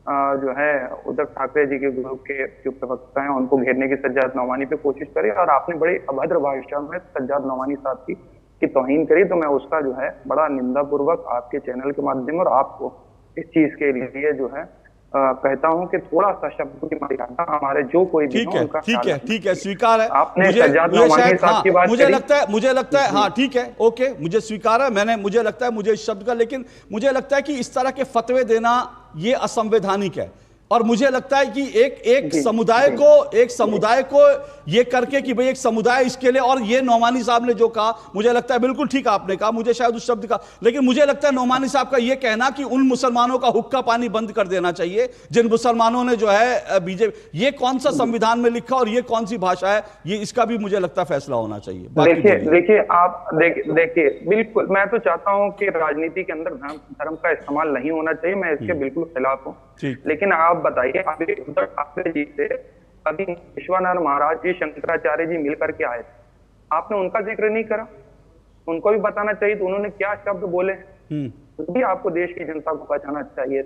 जो है उद्धव ठाकरे जी के ग्रुप के जो प्रवक्ता हैं उनको घेरने की सज्जाद नौमानी पे कोशिश करी और आपने बड़ी अभद्र भाषा में सज्जाद नौमानी साहब की तौहीन करी, तो मैं उसका जो है बड़ा निंदापूर्वक आपके चैनल के माध्यम और आपको इस चीज के लिए जो है कहता हूं कि थोड़ा सा शब्द की मर्यादा हमारे जो कोई भी ठीक है, स्वीकार है। आपने सज्जाद नौमानी साहब की बात मुझे लगता है हाँ ठीक है, ओके, मुझे स्वीकार है। मुझे लगता है मुझे इस शब्द का, लेकिन मुझे लगता है कि इस तरह के फतवे देना ये असंवैधानिक है। और मुझे लगता है कि एक समुदाय को ये करके कि भाई एक समुदाय इसके लिए, और ये नौमानी साहब ने जो कहा, मुझे लगता है बिल्कुल ठीक आपने कहा, मुझे शायद उस शब्द का, लेकिन मुझे लगता है नौमानी साहब का ये कहना कि उन मुसलमानों का हुक्का पानी बंद कर देना चाहिए जिन मुसलमानों ने जो है बीजेपी, ये कौन सा संविधान में लिखा और ये कौन सी भाषा है, ये इसका भी मुझे लगता है फैसला होना चाहिए। देखिए बिल्कुल, मैं तो चाहता हूं कि राजनीति के अंदर धर्म का इस्तेमाल नहीं होना चाहिए, मैं इसके बिल्कुल खिलाफ हूं। लेकिन आप बताइए, अभी उद्धव ठाकरे जी से अभी विश्वनाथ महाराज जी, शंकराचार्य जी मिलकर के आए थे, आपने उनका जिक्र नहीं करा, उनको भी बताना चाहिए तो उन्होंने क्या शब्द बोले, भी आपको देश की जनता को पहचानना चाहिए।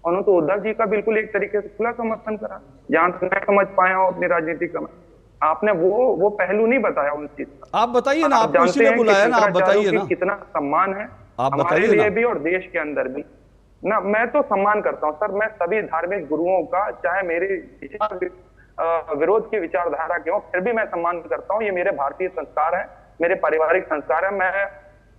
उन्होंने तो उद्धव जी का बिल्कुल एक तरीके से खुला समर्थन करा, जहां तक मैं समझ पाया हूं अपनी राजनीति का। आपने वो पहलू नहीं बताया उन चीज का। आप बताइए ना, आपको इसीलिए बुलाया ना, आप बताइए ना, कितना सम्मान है आप हमारे लिए भी और देश के अंदर भी ना। मैं तो सम्मान करता हूं सर, मैं सभी धार्मिक गुरुओं का, चाहे मेरे विरोध की विचारधारा के हो, फिर भी मैं सम्मान करता हूं। ये मेरे भारतीय संस्कार है, मेरे पारिवारिक संस्कार है। मैं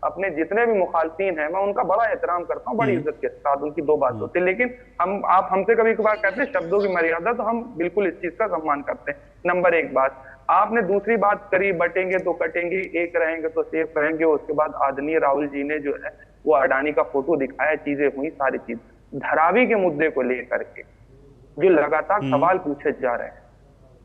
अपने जितने भी मुखालफीन हैं, मैं उनका बड़ा एहतराम करता हूं, बड़ी इज्जत के साथ, उनकी दो बात होती है। लेकिन आप हमसे कभी कभार कहते हैं शब्दों की मर्यादा, तो हम बिल्कुल इस चीज का सम्मान करते हैं। नंबर 1 बात। आपने दूसरी बात करी, बटेंगे तो कटेंगे, एक रहेंगे तो सेफ रहेंगे। उसके बाद आदरणीय राहुल जी ने जो है वो अडानी का फोटो दिखाया, चीजें हुई, सारी चीज। धारावी के मुद्दे को लेकर के जो लगातार सवाल पूछे जा रहे हैं,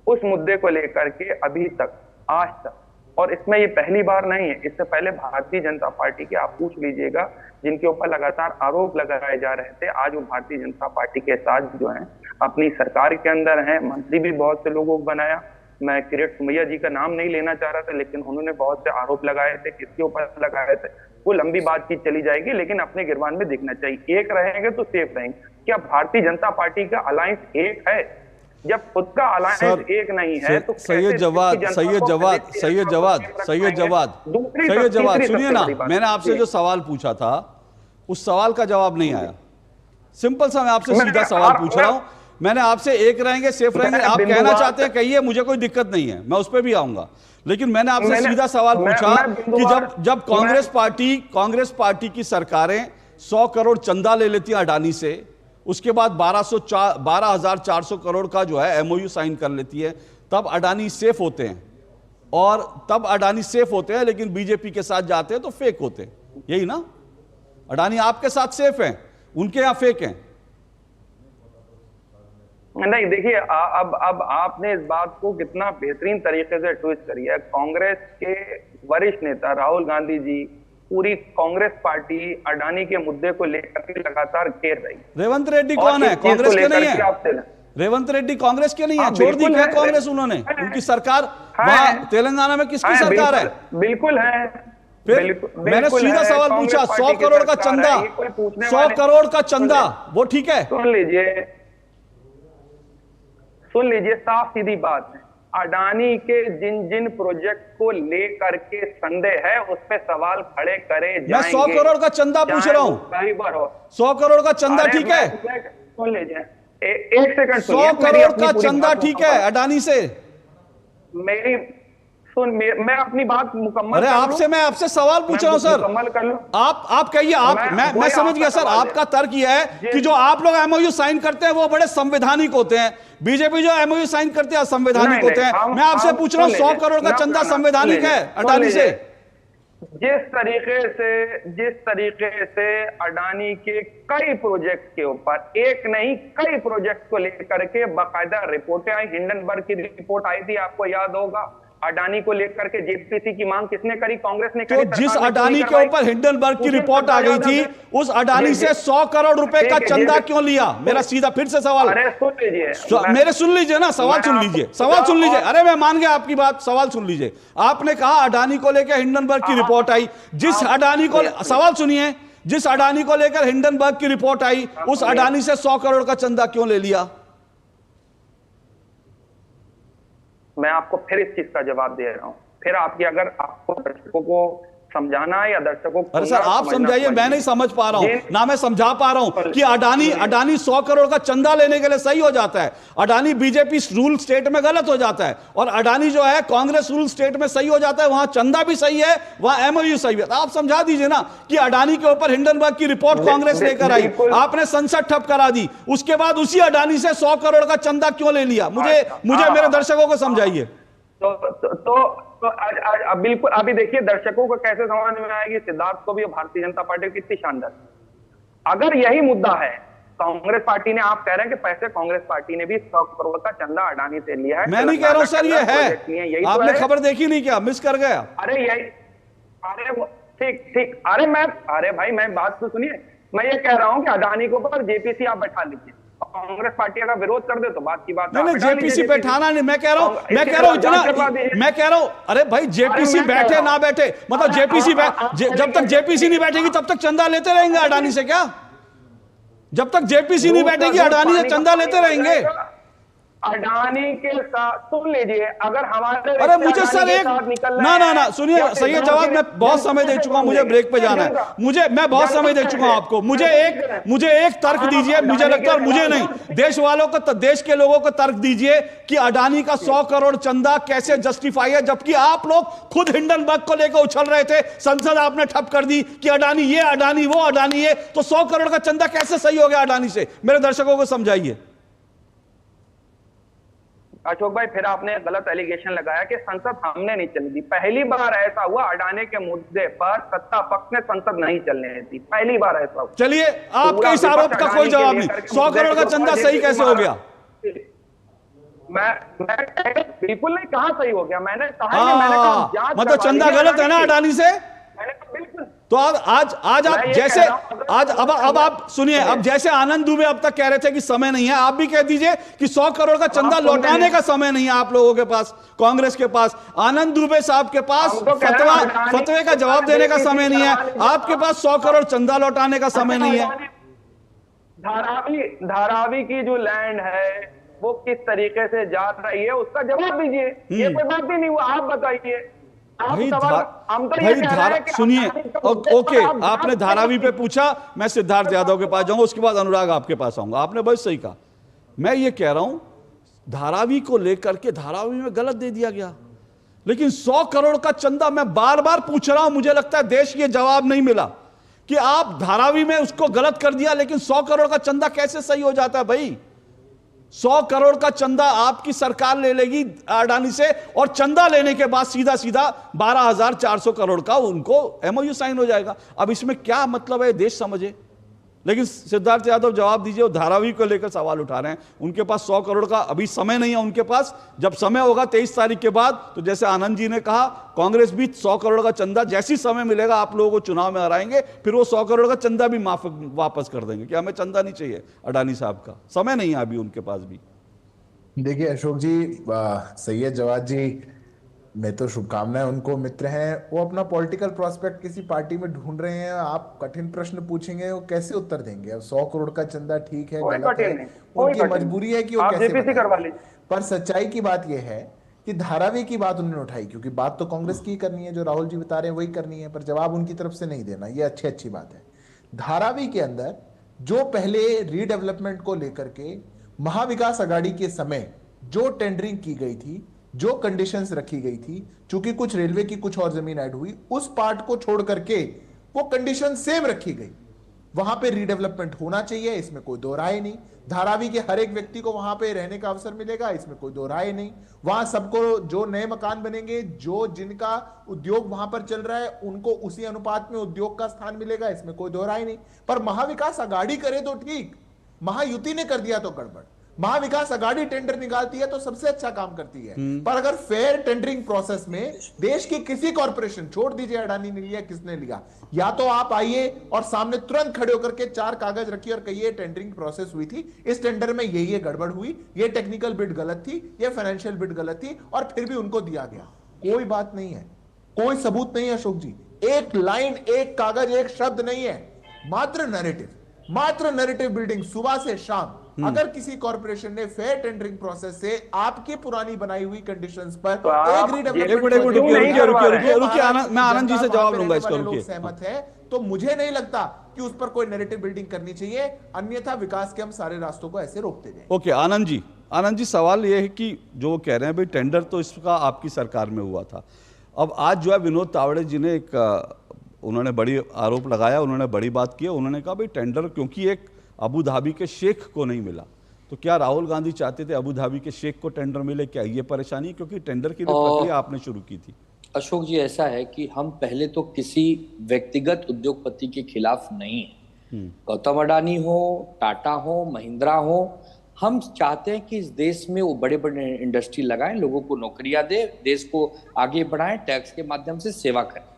उस मुद्दे को लेकर के अभी तक, आज तक, और इसमें ये पहली बार नहीं है, इससे पहले भारतीय जनता पार्टी के आप पूछ लीजिएगा जिनके ऊपर लगातार आरोप लगाए जा रहे थे, आज वो भारतीय जनता पार्टी के साथ जो है अपनी सरकार के अंदर हैं। मंत्री भी बहुत से लोगों को बनाया। मैं किरीट सुमैया जी का नाम नहीं लेना चाह रहा था, लेकिन उन्होंने बहुत से आरोप लगाए थे, किसके ऊपर लगाए थे वो लंबी बातचीत चली जाएगी, लेकिन अपने गिरबान में दिखना चाहिए। एक रहेंगे तो सेफ रहेंगे। क्या भारतीय जनता पार्टी का अलायंस एक है? जब खुद का अलायंस एक नहीं है तो सैयद जवाद सुनिए ना, मैंने आपसे जो सवाल पूछा था उस सवाल का जवाब नहीं आया। सिंपल सा मैं आपसे सीधा सवाल पूछ रहा हूं। मैंने आपसे एक रहेंगे सेफ रहेंगे, आप कहना चाहते हैं कहिए, मुझे कोई दिक्कत नहीं है, मैं उस पर भी आऊंगा। लेकिन मैंने आपसे सीधा सवाल पूछा कि जब कांग्रेस पार्टी की सरकारें 100 करोड़ चंदा ले लेती हैं अडानी से, उसके बाद 12,400 करोड़ का जो है MOU साइन कर लेती है, तब अडानी सेफ होते हैं, और तब अडानी सेफ होते हैं लेकिन बीजेपी के साथ जाते हैं तो फेक होते हैं, यही ना? अडानी आपके साथ सेफ हैं, उनके यहां फेक हैं। नहीं देखिए, अब आपने इस बात को कितना बेहतरीन तरीके से ट्विस्ट करी है। कांग्रेस के वरिष्ठ नेता राहुल गांधी जी, पूरी कांग्रेस पार्टी अडानी के मुद्दे को लेकर के लगातार घेर रही। रेवंत रेड्डी कौन है? कांग्रेस के नहीं है। रेवंत रेड्डी कांग्रेस के नहीं है, छोड़ दी क्या कांग्रेस उन्होंने? उनकी सरकार वहां तेलंगाना में किसकी सरकार है? बिल्कुल है। फिर मैंने सीधा सवाल पूछा, 100 करोड़ का चंदा, 100 करोड़ का चंदा, वो ठीक है? सुन लीजिए, साफ सीधी बात है, अडानी के जिन जिन प्रोजेक्ट को लेकर के संदेह है उस पे सवाल खड़े करे जाएंगे। मैं 100 करोड़ का चंदा पूछ रहा हूं, 100 करोड़ का चंदा ठीक है? सुन लीजिए, एक सेकंड, 100 करोड़ का चंदा ठीक है अडानी से? मैं अपनी बात मुकम्मल। अरे मैं आपसे सवाल पूछ रहा हूं सर, मुकम्मल कर लूं। आप कहिए। मैं समझ गया सर, आपका तर्क यह है कि जो आप लोग एमओयू साइन करते हैं वो बड़े संवैधानिक होते हैं, बीजेपी जो एमओयू साइन करते हैं असंवैधानिक होते हैं। मैं आपसे पूछ रहा हूं, 100 करोड़ का चंदा संवैधानिक है अडानी से? जिस तरीके से अडानी के कई प्रोजेक्ट के ऊपर, एक नहीं कई प्रोजेक्ट को लेकर के बाकायदा रिपोर्टें आई, हिंडनबर्ग की रिपोर्ट आई थी, आपको याद होगा। अडानी को लेकर के जेपीसी की मांग किसने करी? कांग्रेस ने करी। तो जिस अडानी के ऊपर हिंडनबर्ग की रिपोर्ट आ गई थी, उस अडानी से 100 करोड़ रुपए का चंदा क्यों लिया? मेरा सीधा फिर से सवाल। अरे सुन लीजिए, मेरे सुन लीजिए ना, सवाल सुन लीजिए, सवाल सुन लीजिए। अरे मैं मान गया आपकी बात, सवाल सुन लीजिए। आपने कहा अडानी को लेकर हिंडनबर्ग की रिपोर्ट आई, जिस अडानी को, सवाल सुनिए, जिस अडानी को लेकर हिंडनबर्ग की रिपोर्ट आई, उस अडानी से 100 करोड़ का चंदा क्यों ले लिया? मैं आपको फिर इस चीज का जवाब दे रहा हूं। फिर आपकी, अगर आपको दर्शकों को समझाना है या दर्शकों को, अरे सर आप समझाइए, मैं नहीं समझ पा रहा हूं ना, मैं समझा पा रहा हूं कि अडानी 100 करोड़ का चंदा लेने के लिए सही हो जाता है, अडानी बीजेपी रूल स्टेट में गलत हो जाता है, और अडानी जो है कांग्रेस रूल स्टेट में सही हो जाता है, वहां चंदा भी सही है, वहां एमओयू सही है। आप समझा दीजिए ना कि अडानी के ऊपर हिंडनबर्ग की रिपोर्ट कांग्रेस लेकर आई, आपने संसद ठप करा दी, उसके बाद उसी अडानी से 100 करोड़ का चंदा क्यों ले लिया? मुझे मेरे दर्शकों को समझाइए। तो बिल्कुल, अभी देखिए दर्शकों को कैसे समझ में आएगी, सिद्धार्थ को भी, भारतीय जनता पार्टी कितनी शानदार। अगर यही मुद्दा है, कांग्रेस पार्टी ने, आप कह रहे हैं कि पैसे कांग्रेस पार्टी ने भी 100 करोड़ का चंदा अडानी से लिया है। मैं नहीं कह रहा हूं सर, ये है, आपने खबर देखी नहीं क्या? मिस कर गया? अरे यही, अरे ठीक, अरे भाई मैं बात तो सुनिए, मैं ये कह रहा हूं कि अडानी के ऊपर जेपीसी आप बैठा लीजिए, कांग्रेस पार्टी अगर विरोध कर दे तो बात की बात नहीं, जेपीसी बैठाना नहीं, मैं कह रहा हूं इतना, अरे भाई जेपीसी बैठे ना बैठे, मतलब जेपीसी जब तक जेपीसी नहीं बैठेगी तब तक चंदा लेते रहेंगे अडानी से क्या? जब तक जेपीसी नहीं बैठेगी अडानी से चंदा लेते रहेंगे? अडानी के साथ, सुन लीजिए, अगर हमारे, अरे मुझे सर एक ना सुनिए, सही है जवाब, मैं बहुत समय दे चुका हूं, मुझे ब्रेक पे जाना है, मैं बहुत समय दे चुका हूं आपको। मुझे एक तर्क दीजिए, मुझे लगता है, मुझे नहीं, देश वालों को, देश के लोगों को तर्क दीजिए कि अडानी का 100 करोड़ चंदा कैसे जस्टिफाई है, जबकि आप लोग खुद हिंडनबर्ग को लेकर उछल रहे थे, संसद आपने ठप कर दी कि अडानी ये, अडानी वो, अडानी ये, तो 100 करोड़ का चंदा कैसे सही हो गया अडानी से? मेरे दर्शकों को समझाइए। अशोक भाई, फिर आपने गलत एलिगेशन लगाया कि संसद हमने नहीं चलने दी। पहली बार ऐसा हुआ अडानी के मुद्दे पर सत्ता पक्ष ने संसद नहीं चलने दी, पहली बार ऐसा हुआ। चलिए, आपके इस आरोप का कोई जवाब नहीं, 100 करोड़ का चंदा सही कैसे हो गया? मैं बिल्कुल नहीं कहा सही हो गया, मैंने कहा मतलब चंदा गलत है ना अडानी से? बिल्कुल। तो आज आप जैसे, अब आप सुनिए, अब जैसे आनंद दुबे अब तक कह रहे थे कि समय नहीं है, आप भी कह दीजिए कि 100 करोड़ का चंदा लौटाने का समय नहीं है आप लोगों के पास, कांग्रेस के पास, आनंद दुबे साहब के पास फतवे का जवाब देने का समय नहीं है, आपके पास 100 करोड़ चंदा लौटाने का समय नहीं है। धारावी की जो लैंड है वो किस तरीके से जा रही है, उसका जवाब दीजिए। ये कोई बात ही नहीं हुआ, आप बताइए। सुनिए, ओके, आपने धारावी पे पूछा, मैं सिद्धार्थ यादव के पास जाऊंगा, उसके बाद अनुराग आपके पास आऊंगा। आपने बहुत सही कहा, मैं ये कह रहा हूं धारावी को लेकर के धारावी में गलत दे दिया गया, लेकिन 100 करोड़ का चंदा मैं बार बार पूछ रहा हूं, मुझे लगता है देश ये जवाब नहीं मिला कि आप धारावी में उसको गलत कर दिया, लेकिन 100 करोड़ का चंदा कैसे सही हो जाता है भाई? 100 करोड़ का चंदा आपकी सरकार ले लेगी अडानी से, और चंदा लेने के बाद सीधा सीधा 12,400 करोड़ का उनको एमओयू साइन हो जाएगा। अब इसमें क्या मतलब है, देश समझे। लेकिन सिद्धार्थ यादव जवाब दीजिए, वो धारावी को लेकर सवाल उठा रहे हैं। उनके पास 100 करोड़ का अभी समय नहीं है उनके पास। जब समय होगा 23 तारीख के बाद, तो जैसे आनंद जी ने कहा, कांग्रेस भी 100 करोड़ का चंदा जैसी समय मिलेगा आप लोगों को चुनाव में हराएंगे, फिर वो 100 करोड़ का चंदा भी वापस कर देंगे कि हमें चंदा नहीं चाहिए अडानी साहब का। समय नहीं है अभी उनके पास भी। देखिए अशोक जी, सैयद जवाद जी मैं तो शुभकामनाएं, उनको मित्र हैं, वो अपना पॉलिटिकल प्रोस्पेक्ट किसी पार्टी में ढूंढ रहे हैं। आप कठिन प्रश्न पूछेंगे, वो कैसे उत्तर देंगे। अब 100 करोड़ का चंदा ठीक है, गलत है, उनकी मजबूरी है कि वो कैसे करवा लीजिए। पर सच्चाई की बात यह है कि धारावी की बात उन्होंने उठाई, क्योंकि बात तो कांग्रेस की करनी है, जो राहुल जी बता रहे हैं वही करनी है, पर जवाब उनकी तरफ से नहीं देना, ये अच्छी बात है। धारावी के अंदर जो पहले रीडेवलपमेंट को लेकर के महाविकास अघाड़ी के समय जो टेंडरिंग की गई थी, जो कंडीशंस रखी गई थी, चूंकि कुछ रेलवे की कुछ और जमीन ऐड हुई, उस पार्ट को छोड़ करके वो कंडीशन सेम रखी गई। वहां पे रीडेवलपमेंट होना चाहिए, इसमें कोई दो राय नहीं। धारावी के हर एक व्यक्ति को वहां पे रहने का अवसर मिलेगा, इसमें कोई दो राय नहीं। वहां सबको जो नए मकान बनेंगे, जो जिनका उद्योग वहां पर चल रहा है, उनको उसी अनुपात में उद्योग का स्थान मिलेगा, इसमें कोई दो राय नहीं। पर महाविकास अघाड़ी करे तो ठीक, महायुति ने कर दिया तो गड़बड़। महाविकास अघाड़ी टेंडर निकालती है तो सबसे अच्छा काम करती है, पर अगर फेयर टेंडरिंग प्रोसेस में देश की किसी कॉर्पोरेशन, छोड़ दीजिए अडानी ने लिया किसने लिया, या तो आप आइए और सामने तुरंत खड़े होकर के 4 कागज रखिए और कहिए टेंडरिंग प्रोसेस हुई थी, इस टेंडर में ये गड़बड़ हुई, ये टेक्निकल बिड गलत थी, ये फाइनेंशियल बिड गलत थी, और फिर भी उनको दिया गया। कोई बात नहीं है, कोई सबूत नहीं है अशोक जी, एक लाइन, एक कागज, एक शब्द नहीं है, मात्र नैरेटिव बिल्डिंग सुबह से शाम। अगर किसी कॉर्पोरेशन ने फेयर टेंडरिंग प्रोसेस से आपकी पुरानी बनाई हुई कंडीशंस पर एक मैं आनंद जी से जवाब लूंगा इसका, रुकिए, सहमत है, तो मुझे नहीं लगता कि उस पर कोई नैरेटिव बिल्डिंग करनी चाहिए, अन्यथा विकास के हम सारे रास्तों को ऐसे रोकते जाएं। ओके आनंद जी सवाल यह है कि जो कह रहे हैं भाई टेंडर तो इसका आपकी सरकार में हुआ था। अब आज जो है विनोद तावड़े जी ने उन्होंने बड़ी आरोप लगाया, उन्होंने बड़ी बात की, उन्होंने कहा भाई टेंडर क्योंकि एक अबू धाबी के शेख को नहीं मिला, तो क्या राहुल गांधी चाहते थे अबू धाबी के शेख को टेंडर मिले? क्या ये परेशानी, क्योंकि टेंडर की प्रक्रिया आपने शुरू की थी? अशोक जी ऐसा है कि हम पहले तो किसी व्यक्तिगत उद्योगपति के खिलाफ नहीं है, गौतम अडानी हो, टाटा हो, महिंद्रा हो, हम चाहते हैं कि इस देश में वो बड़े बड़े इंडस्ट्री लगाएं, लोगों को नौकरियां दे, देश को आगे बढ़ाएं, टैक्स के माध्यम से सेवा करें।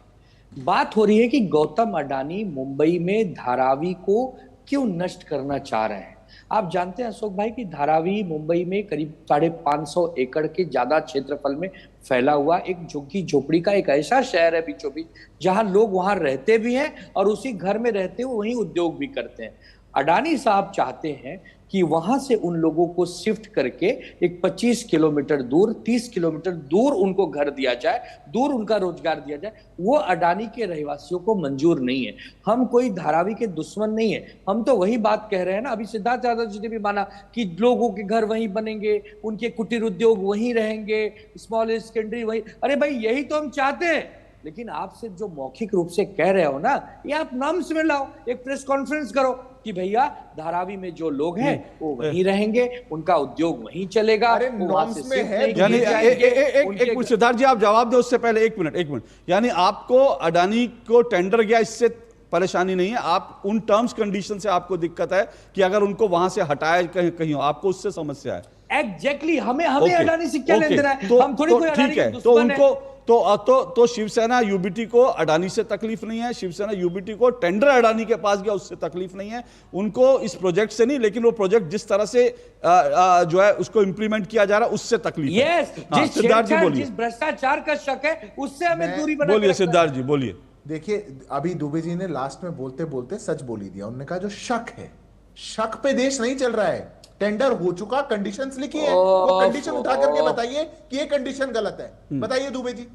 बात हो रही है कि गौतम अडानी मुंबई में धारावी को क्यों नष्ट करना चाह रहे हैं। आप जानते हैं अशोक भाई कि धारावी मुंबई में करीब 550 एकड़ के ज्यादा क्षेत्रफल में फैला हुआ एक झुग्गी झोपड़ी का एक ऐसा शहर है बीचों बीच, जहां लोग वहां रहते भी हैं और उसी घर में रहते हुए वहीं उद्योग भी करते हैं। अडानी साहब चाहते हैं कि वहां से उन लोगों को शिफ्ट करके एक 25 किलोमीटर दूर, 30 किलोमीटर दूर उनको घर दिया जाए, दूर उनका रोजगार दिया जाए। वो अडानी के रहवासियों को मंजूर नहीं है। हम कोई धारावी के दुश्मन नहीं है, हम तो वही बात कह रहे हैं ना। अभी सिद्धार्थ यादव जी ने भी माना कि लोगों के घर वहीं बनेंगे, उनके कुटीर उद्योग वहीं रहेंगे, स्मॉल सेकेंडरी वहीं। अरे भाई यही तो हम चाहते हैं, लेकिन आपसे जो मौखिक रूप से कह रहे हो ना, ये आप नॉर्म्स में लाओ, एक प्रेस कॉन्फ्रेंस करो कि भैया धारावी में जो लोग हैं वो वहीं रहेंगे, उनका उद्योग वहीं चलेगा। अरे नॉर्म्स में है, यानी एक मिनट सिद्धार्थ जी आप जवाब दो, उससे पहले एक मिनट, यानी आपको अडानी को टेंडर गया इससे परेशानी नहीं है, आप उन टर्म्स कंडीशन से आपको दिक्कत है कि अगर उनको वहां से हटाया कहीं आपको उससे समस्या है। एग्जैक्टली हमें अडानी से क्या लेना है, हम थोड़ी कोई अडानी के दुश्मन है। तो शिवसेना यूबीटी को अडानी से तकलीफ नहीं है, शिवसेना यूबीटी को टेंडर अडानी के पास गया उससे तकलीफ नहीं है, उनको इस प्रोजेक्ट से नहीं, लेकिन वो प्रोजेक्ट जिस तरह से जो है उसको इंप्लीमेंट किया जा रहा है उससे तकलीफ है। सिद्धार्थ जी बोलिए, जिस भ्रष्टाचार का शक है उससे हमें दूरी बनानी है। बोलिए सिद्धार्थ जी बोलिए। देखिए अभी दुबे जी ने लास्ट में बोलते बोलते सच बोल ही दिया। उन्होंने कहा जो शक है, शक पे देश नहीं चल रहा है, टेंडर हो चुका, कंडीशंस लिखी है, वो कंडीशन उठा करके बताइए कि ये कंडीशन गलत है। बताइए दुबे जी,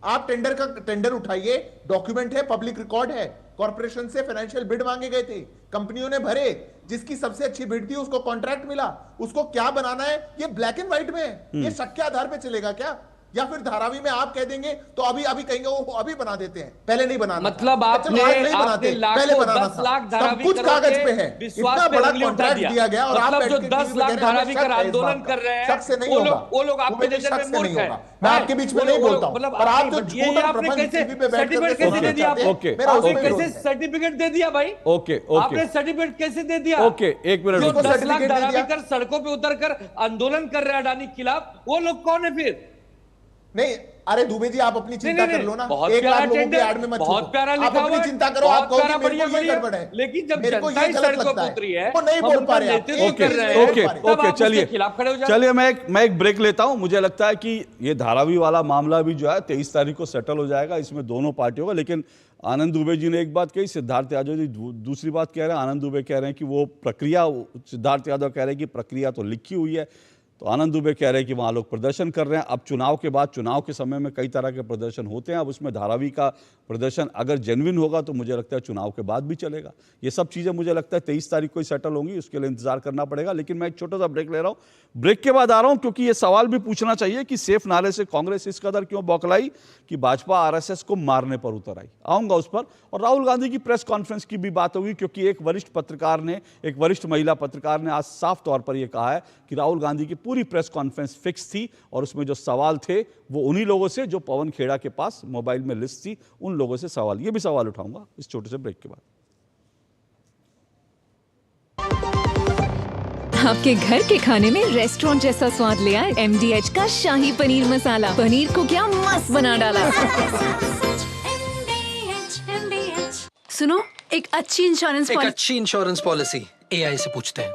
आप टेंडर उठाइए, डॉक्यूमेंट है, पब्लिक रिकॉर्ड है, कॉर्पोरेशन से फाइनेंशियल बिड मांगे गए थे, कंपनियों ने भरे, जिसकी सबसे अच्छी बिड थी उसको कॉन्ट्रैक्ट मिला, उसको क्या बनाना है ये ब्लैक एंड व्हाइट में है। ये शक के आधार पे चलेगा क्या? या फिर धारावी में आप कह देंगे तो अभी कहेंगे वो अभी बना देते हैं, पहले नहीं बनाना मतलब था। आपने नहीं बनाते, पहले बनाना 10 लाख था। धारावी सब कुछ कागज पे है, विश्वास इतना पे बड़ा उंगली उठा कॉन्ट्रैक्ट दिया गया और आप मतलब जो बैठ के 10 टीवी लाख पे कह रहे हैं, धारावी हमें कर शक है इस आंदोलन बात का। कर रहे हैं, शक से नहीं होगा, आपके नजर में मूर्ख है। मैं आपके बीच में नहीं बोलता हूं, मतलब पर आप जो ये झूठ और आपने प्रपंच कैसे टीवी पे बैठ सर्टिफिकेट करके कैसे दे दिया आपको? ओके, आपने ओके। कैसे सर्टिफिकेट दे दिया भाई? Okay, okay. आपने सर्टिफिकेट कैसे दे दिया? ओके, एक मिनट जो रुको। 10 लाख सर्टिफिकेट दे धारावी दिया। कर सड़कों पे उतर कर आंदोलन कर रहे हैं अडानी के खिलाफ, वो लोग कौन है फिर? नहीं, अरे दुबे जी आप अपनी चिंता कर लो ना, बहुत 1 प्यारा लाख लोगों की टेंडर, ऐड में मत बहुत छूटो। प्यारा आप लिखा अपनी हुआ है, चिंता करो, बहुत आप कहोगे प्यारा, मेरे को बढ़िया, ये गड़बड़ है, लेकिन जब मेरे को जनता ये ही गलत सड़कों लगता पे उतरी है, वो नहीं हम बोल उनका पा रहे आप। नेतृत्व ओके, कर रहे हैं, ओके, तब ओके, आप उसके चलिए खिलाफ खड़े हो जाए। चलिए मैं एक ब्रेक लेता हूं। मुझे लगता है कि ये धारावी वाला मामला भी जो है 23 तारीख को सेटल हो जाएगा, इसमें दोनों पार्टियों का। लेकिन आनंद दुबे जी ने एक बात कही, सिद्धार्थ यादव जी दूसरी बात कह रहे हैं। आनंद दुबे कह रहे हैं कि वो प्रक्रिया, सिद्धार्थ यादव कह रहे हैं कि प्रक्रिया तो लिखी हुई है, तो आनंद दुबे कह रहे हैं कि वहाँ लोग प्रदर्शन कर रहे हैं। अब चुनाव के बाद, चुनाव के समय में कई तरह के प्रदर्शन होते हैं, अब उसमें धारावी का प्रदर्शन अगर जेन्युइन होगा तो मुझे लगता है चुनाव के बाद भी चलेगा। ये सब चीज़ें मुझे लगता है 23 तारीख को ही सेटल होंगी, उसके लिए इंतजार करना पड़ेगा। लेकिन मैं एक छोटा सा ब्रेक ले रहा हूँ, ब्रेक के बाद आ रहा हूँ, क्योंकि ये सवाल भी पूछना चाहिए कि सेफ नारे से कांग्रेस इस कदर क्यों बौखलाई कि भाजपा आरएसएस को मारने पर उतर आई। आऊँगा उस पर, और राहुल गांधी की प्रेस कॉन्फ्रेंस की भी बात होगी, क्योंकि एक वरिष्ठ महिला पत्रकार ने आज साफ तौर पर यह कहा है कि राहुल गांधी की पूरी प्रेस कॉन्फ्रेंस फिक्स थी और उसमें जो सवाल थे वो उन्हीं लोगों से जो पवन खेड़ा के पास मोबाइल में लिस्ट थी, उन लोगों से सवाल। ये भी सवाल उठाऊंगा इस छोटे से ब्रेक के बाद। आपके घर के खाने में रेस्टोरेंट जैसा स्वाद ले आए MDH का शाही पनीर मसाला। पनीर को क्या मस्त बना डाला। सुनो, एक अच्छी इंश्योरेंस पॉलिसी AI से पूछते हैं।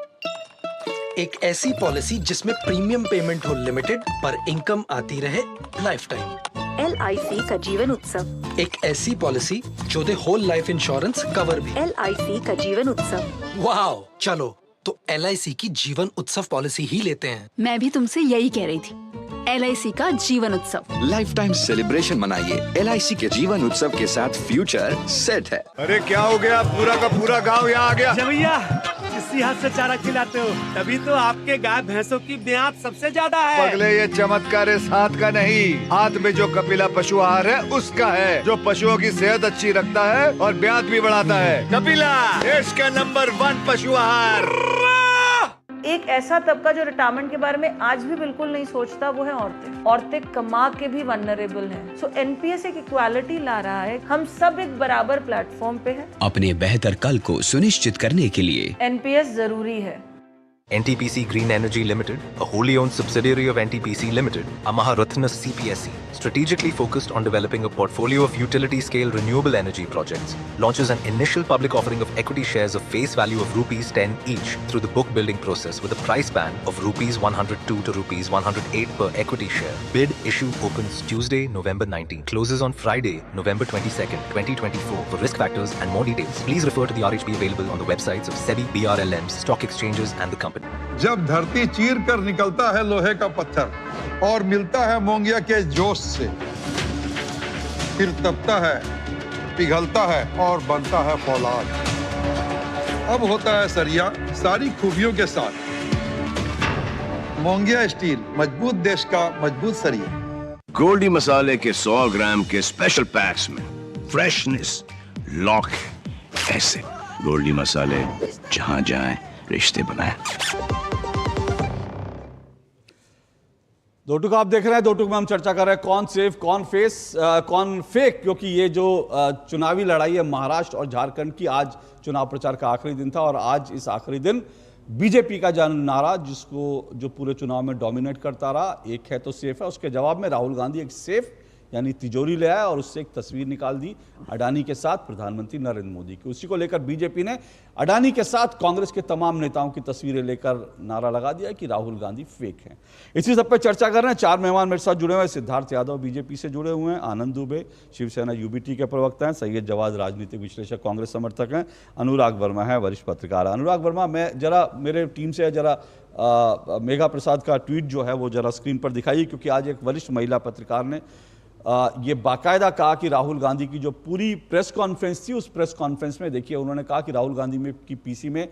एक ऐसी पॉलिसी जिसमें प्रीमियम पेमेंट हो लिमिटेड पर इनकम आती रहे लाइफ टाइम। LIC का जीवन उत्सव। एक ऐसी पॉलिसी जो दे होल लाइफ इंश्योरेंस कवर भी। LIC का जीवन उत्सव। वाओ, चलो तो LIC की जीवन उत्सव पॉलिसी ही लेते हैं। मैं भी तुमसे यही कह रही थी, LIC का जीवन उत्सव। लाइफ टाइम सेलिब्रेशन मनाइए LIC के जीवन उत्सव के साथ, फ्यूचर सेट है। अरे क्या हो गया, पूरा का पूरा गांव यहाँ आ गया। भैया इसी हाथ से चारा खिलाते हो, तभी तो आपके गाय भैंसों की ब्याज सबसे ज्यादा है। पगले, ये चमत्कार इस हाथ का नहीं, हाथ में जो कपिला पशु आहार है उसका है, जो पशुओं की सेहत अच्छी रखता है और ब्याज भी बढ़ाता है। कपिला, देश का नंबर 1 पशु आहार। एक ऐसा तबका जो रिटायरमेंट के बारे में आज भी बिल्कुल नहीं सोचता, वो है औरतें। औरतें कमा के भी वल्नरेबल हैं। सो एनपीएस एक इक्वालिटी ला रहा है, हम सब एक बराबर प्लेटफॉर्म पे हैं। अपने बेहतर कल को सुनिश्चित करने के लिए एनपीएस जरूरी है। NTPC Green Energy Limited, a wholly owned subsidiary of NTPC Limited, a Maharatna CPSE, strategically focused on developing a portfolio of utility-scale renewable energy projects, launches an initial public offering of equity shares of face value of rupees 10 each through the book building process with a price band of rupees 102 to rupees 108 per equity share. Bid issue opens Tuesday, November 19, closes on Friday, November 22nd, 2024. For risk factors and more details, please refer to the RHP available on the websites of SEBI, BRLMs, stock exchanges and the company. जब धरती चीर कर निकलता है लोहे का पत्थर और मिलता है मोंगिया के जोश से, फिर तपता है, पिघलता है और बनता है फौलाद। अब होता है सरिया सारी खूबियों के साथ। मोंगिया स्टील, मजबूत देश का मजबूत सरिया। गोल्डी मसाले के 100 ग्राम के स्पेशल पैक्स में फ्रेशनेस लॉक है। ऐसे गोल्डी मसाले जहां जाएं रिश्ते बनाएं। दो टुक आप देख रहे हैं, दो टुक में हम चर्चा कर रहे हैं कौन सेफ कौन फेस कौन फेक, क्योंकि ये जो चुनावी लड़ाई है महाराष्ट्र और झारखंड की, आज चुनाव प्रचार का आखिरी दिन था और आज इस आखिरी दिन बीजेपी का जन नारा जिसको जो पूरे चुनाव में डोमिनेट करता रहा, एक है तो सेफ है, उसके जवाब में राहुल गांधी एक सेफ यानी तिजोरी ले आया और उससे एक तस्वीर निकाल दी अडानी के साथ प्रधानमंत्री नरेंद्र मोदी की। उसी को लेकर बीजेपी ने अडानी के साथ कांग्रेस के तमाम नेताओं की तस्वीरें लेकर नारा लगा दिया कि राहुल गांधी फेक हैं। इसी सब पर चर्चा कर रहे हैं। 4 मेहमान मेरे साथ जुड़े हुए हैं। सिद्धार्थ यादव बीजेपी से जुड़े हुए हैं, आनंद दुबे शिवसेना यूबीटी के प्रवक्ता हैं, सैयद जवाद राजनीतिक विश्लेषक कांग्रेस समर्थक हैं, अनुराग वर्मा है वरिष्ठ पत्रकार। अनुराग वर्मा, मैं जरा मेरे टीम से जरा मेघा प्रसाद का ट्वीट जो है वो जरा स्क्रीन पर दिखाइए, क्योंकि आज एक वरिष्ठ महिला पत्रकार ने ये बाकायदा कहा कि राहुल गांधी की जो पूरी प्रेस कॉन्फ्रेंस थी, उस प्रेस कॉन्फ्रेंस में देखिए उन्होंने कहा कि राहुल गांधी में की पीसी में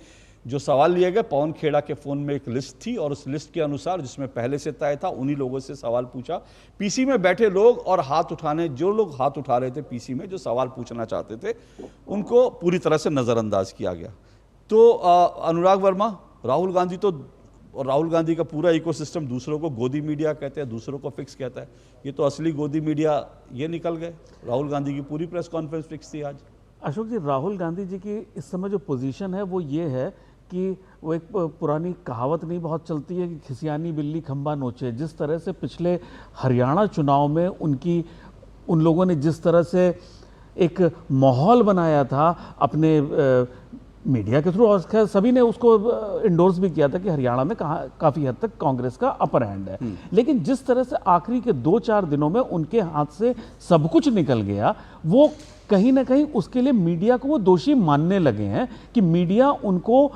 जो सवाल लिए गए, पवन खेड़ा के फोन में एक लिस्ट थी और उस लिस्ट के अनुसार जिसमें पहले से तय था उन्हीं लोगों से सवाल पूछा। पीसी में बैठे लोग और हाथ उठाने, जो लोग हाथ उठा रहे थे पीसी में, जो सवाल पूछना चाहते थे, उनको पूरी तरह से नजरअंदाज किया गया। तो अनुराग वर्मा, राहुल गांधी तो, और राहुल गांधी का पूरा इकोसिस्टम दूसरों को गोदी मीडिया कहते हैं, दूसरों को फिक्स कहता है, ये तो असली गोदी मीडिया ये निकल गए। राहुल गांधी की पूरी प्रेस कॉन्फ्रेंस फिक्स थी आज। अशोक जी, राहुल गांधी जी की इस समय जो पोजीशन है वो ये है कि वो एक पुरानी कहावत नहीं बहुत चलती है कि खिसियानी बिल्ली खंबा नोचे। जिस तरह से पिछले हरियाणा चुनाव में उन लोगों ने जिस तरह से एक माहौल बनाया था अपने मीडिया के थ्रू, और खैर सभी ने उसको इंडोर्स भी किया था कि हरियाणा में काफ़ी हद तक कांग्रेस का अपर हैंड है, लेकिन जिस तरह से आखिरी के 2-4 दिनों में उनके हाथ से सब कुछ निकल गया, वो कहीं ना कहीं उसके लिए मीडिया को वो दोषी मानने लगे हैं कि मीडिया उनको,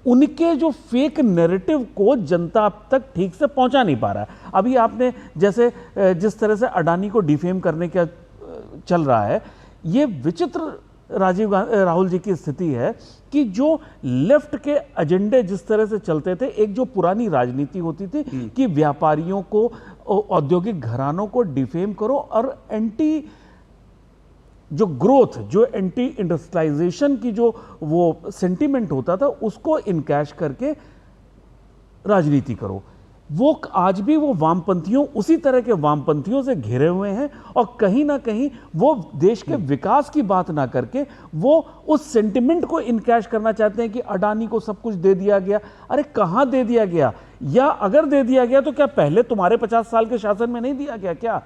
उनके जो फेक नैरेटिव को जनता तक ठीक से पहुंचा नहीं पा रहा है। अभी आपने जैसे जिस तरह से अडानी को डिफेम करने का चल रहा है, ये विचित्र राहुल जी की स्थिति है कि जो लेफ्ट के एजेंडे जिस तरह से चलते थे, एक जो पुरानी राजनीति होती थी कि व्यापारियों को, औद्योगिक घरानों को डिफेम करो और एंटी जो ग्रोथ, जो एंटी इंडस्ट्रियलाइजेशन की जो वो सेंटीमेंट होता था, उसको इनकैश करके राजनीति करो। वो आज भी वो वामपंथियों, उसी तरह के वामपंथियों से घिरे हुए हैं और कहीं ना कहीं वो देश के विकास की बात ना करके वो उस सेंटिमेंट को इनकैश करना चाहते हैं कि अडानी को सब कुछ दे दिया गया। अरे कहां दे दिया गया? या अगर दे दिया गया तो क्या पहले तुम्हारे 50 साल के शासन में नहीं दिया गया? क्या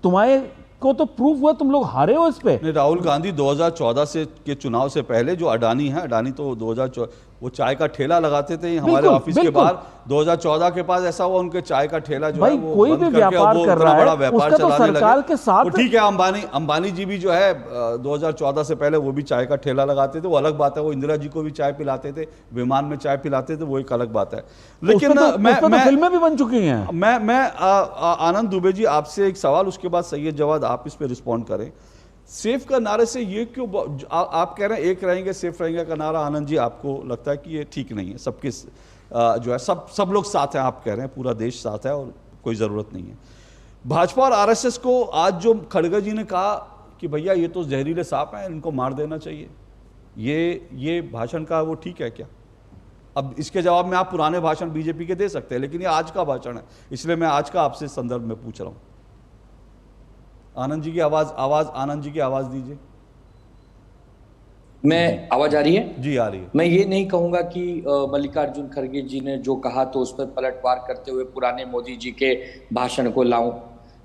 तुम्हारे को तो प्रूफ हुआ, तुम लोग हारे हो इस पे? राहुल गांधी 2014 से के चुनाव से पहले, जो अडानी है, अडानी तो 2014 वो चाय का ठेला लगाते थे हमारे ऑफिस के बाहर। 2014 के पास ऐसा हुआ उनके चाय का ठेला जो है वो कोई भी व्यापार कर रहा है, व्यापार उसका तो सरकार के साथ। ठीक है, अंबानी जी भी जो है 2014 से पहले वो भी चाय का ठेला लगाते थे, वो अलग बात है। वो इंदिरा जी को भी चाय पिलाते थे, विमान में चाय पिलाते थे, वो एक अलग बात है। लेकिन मैं फिल्में भी बन चुकी हैं। मैं आनंद दुबे जी, आपसे एक सवाल, उसके बाद सैयद जवाद आप इस पे रिस्पॉन्ड करें। सेफ का नारे से ये क्यों, आप कह रहे हैं एक रहेंगे सेफ रहेंगे का नारा, आनंद जी आपको लगता है कि ये ठीक नहीं है? सबके जो है सब लोग साथ हैं, आप कह रहे हैं पूरा देश साथ है और कोई ज़रूरत नहीं है। भाजपा और आरएसएस को आज जो खड़गे जी ने कहा कि भैया ये तो जहरीले सांप हैं, इनको मार देना चाहिए, ये भाषण का वो ठीक है क्या? अब इसके जवाब में आप पुराने भाषण बीजेपी के दे सकते हैं, लेकिन ये आज का भाषण है, इसलिए मैं आज का आपसे संदर्भ में पूछ रहा हूं। आनंद जी की आवाज आनंद जी की आवाज दीजिए। मैं आवाज आ रही है? जी आ रही है। मैं ये नहीं कहूंगा कि मल्लिकार्जुन खड़गे जी ने जो कहा तो उस पर पलटवार करते हुए पुराने मोदी जी के भाषण को लाऊं,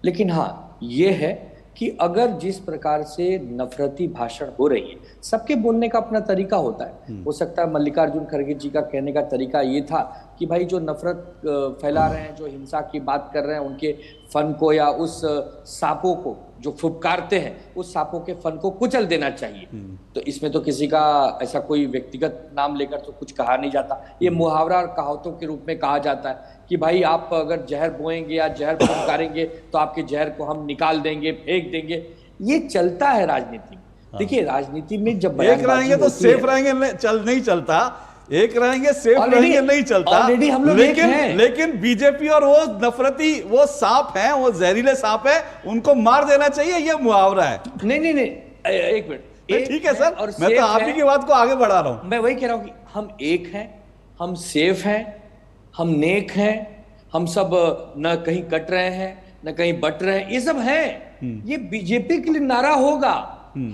लेकिन हाँ ये है कि अगर जिस प्रकार से नफरती भाषण हो रही है, सबके बोलने का अपना तरीका होता है। हो सकता है मल्लिकार्जुन खड़गे जी का कहने का तरीका ये था कि भाई जो नफरत फैला रहे हैं, जो हिंसा की बात कर रहे हैं, उनके फन को या उस सांपों को जो फुफकारते हैं, उस सांपों के फन को कुचल देना चाहिए। तो इसमें तो किसी का ऐसा कोई व्यक्तिगत नाम लेकर तो कुछ कहा नहीं जाता। ये मुहावरा और कहावतों के रूप में कहा जाता है कि भाई आप अगर जहर बोएंगे या जहर फुफकारेंगे तो आपके जहर को हम निकाल देंगे, फेंक देंगे। ये चलता है राजनीति में। देखिए राजनीति में जब एक रहेंगे तो सेफ रहेंगे, नहीं चलता, एक रहेंगे सेफ रहेंगे नहीं चलता, लेकिन बीजेपी और वो नफरती वो सांप हैं, वो जहरीले सांप है, उनको मार देना चाहिए, ये मुहावरा है। नहीं एक मिनट, ठीक है सर, मैं तो आप ही की बात को आगे बढ़ा रहा हूं। मैं वही कह रहा हूं कि हम एक हैं, हम सेफ हैं, हम नेक हैं, हम सब न कहीं कट रहे हैं न कहीं बट रहे हैं, ये सब है। ये बीजेपी के लिए नारा होगा।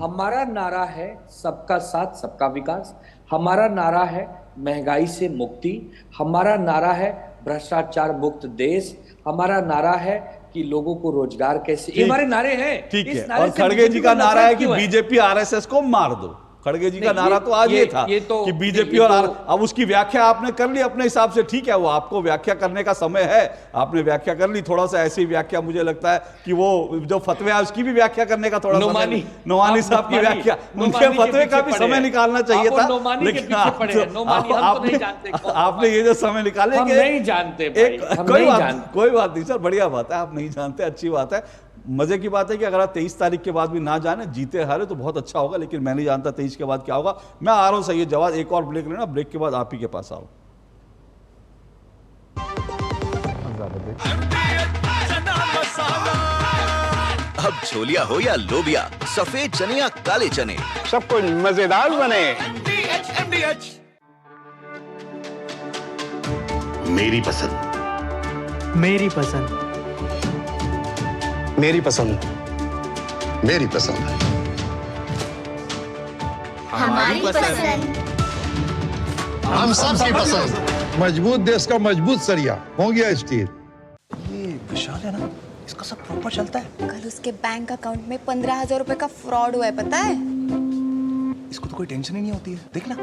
हमारा नारा है सबका साथ सबका विकास, हमारा नारा है महंगाई से मुक्ति, हमारा नारा है भ्रष्टाचार मुक्त देश, हमारा नारा है कि लोगों को रोजगार कैसे, ये हमारे नारे हैं। ठीक है, और खड़गे जी का नारा है कि बीजेपी आरएसएस को मार दो। खड़गे जी का नारा तो आज ये था कि बीजेपी और अब उसकी व्याख्या आपने कर ली अपने हिसाब से, ठीक है, वो आपको व्याख्या करने का समय है, आपने व्याख्या कर ली। थोड़ा सा ऐसी व्याख्या मुझे लगता है कि वो जो फतवे है उसकी भी व्याख्या करने का थोड़ा समय, नोमानी साहब की व्याख्या, उनके फतवे का भी समय निकालना चाहिए था, लेकिन आपने ये जो समय निकाले नहीं जानते, कोई बात नहीं सर, बढ़िया बात है, आप नहीं जानते, अच्छी बात है। मजे की बात है कि अगर आप 23 तारीख के बाद भी ना जाने, जीते हारे तो बहुत अच्छा होगा, लेकिन मैं नहीं जानता 23 इसके बाद क्या होगा। मैं आ रहा हूं सैयद जवाद, एक और ब्रेक लेना, ब्रेक के बाद आप ही के पास आओ। अब छोलिया हो या लोबिया, सफेद चने या काले चने, सब कुछ मजेदार बने। मेरी पसंद, मेरी पसंद, मेरी पसंद, मेरी पसंद, हमारी पसंद, हम सबकी पसंद। मजबूत देश का मजबूत सरिया हो गया स्टील। ये विशाल है ना, इसका सब प्रॉपर चलता है। कल उसके बैंक अकाउंट में 15,000 रुपए का फ्रॉड हुआ है, पता है? इसको तो कोई टेंशन ही नहीं होती है, देखना।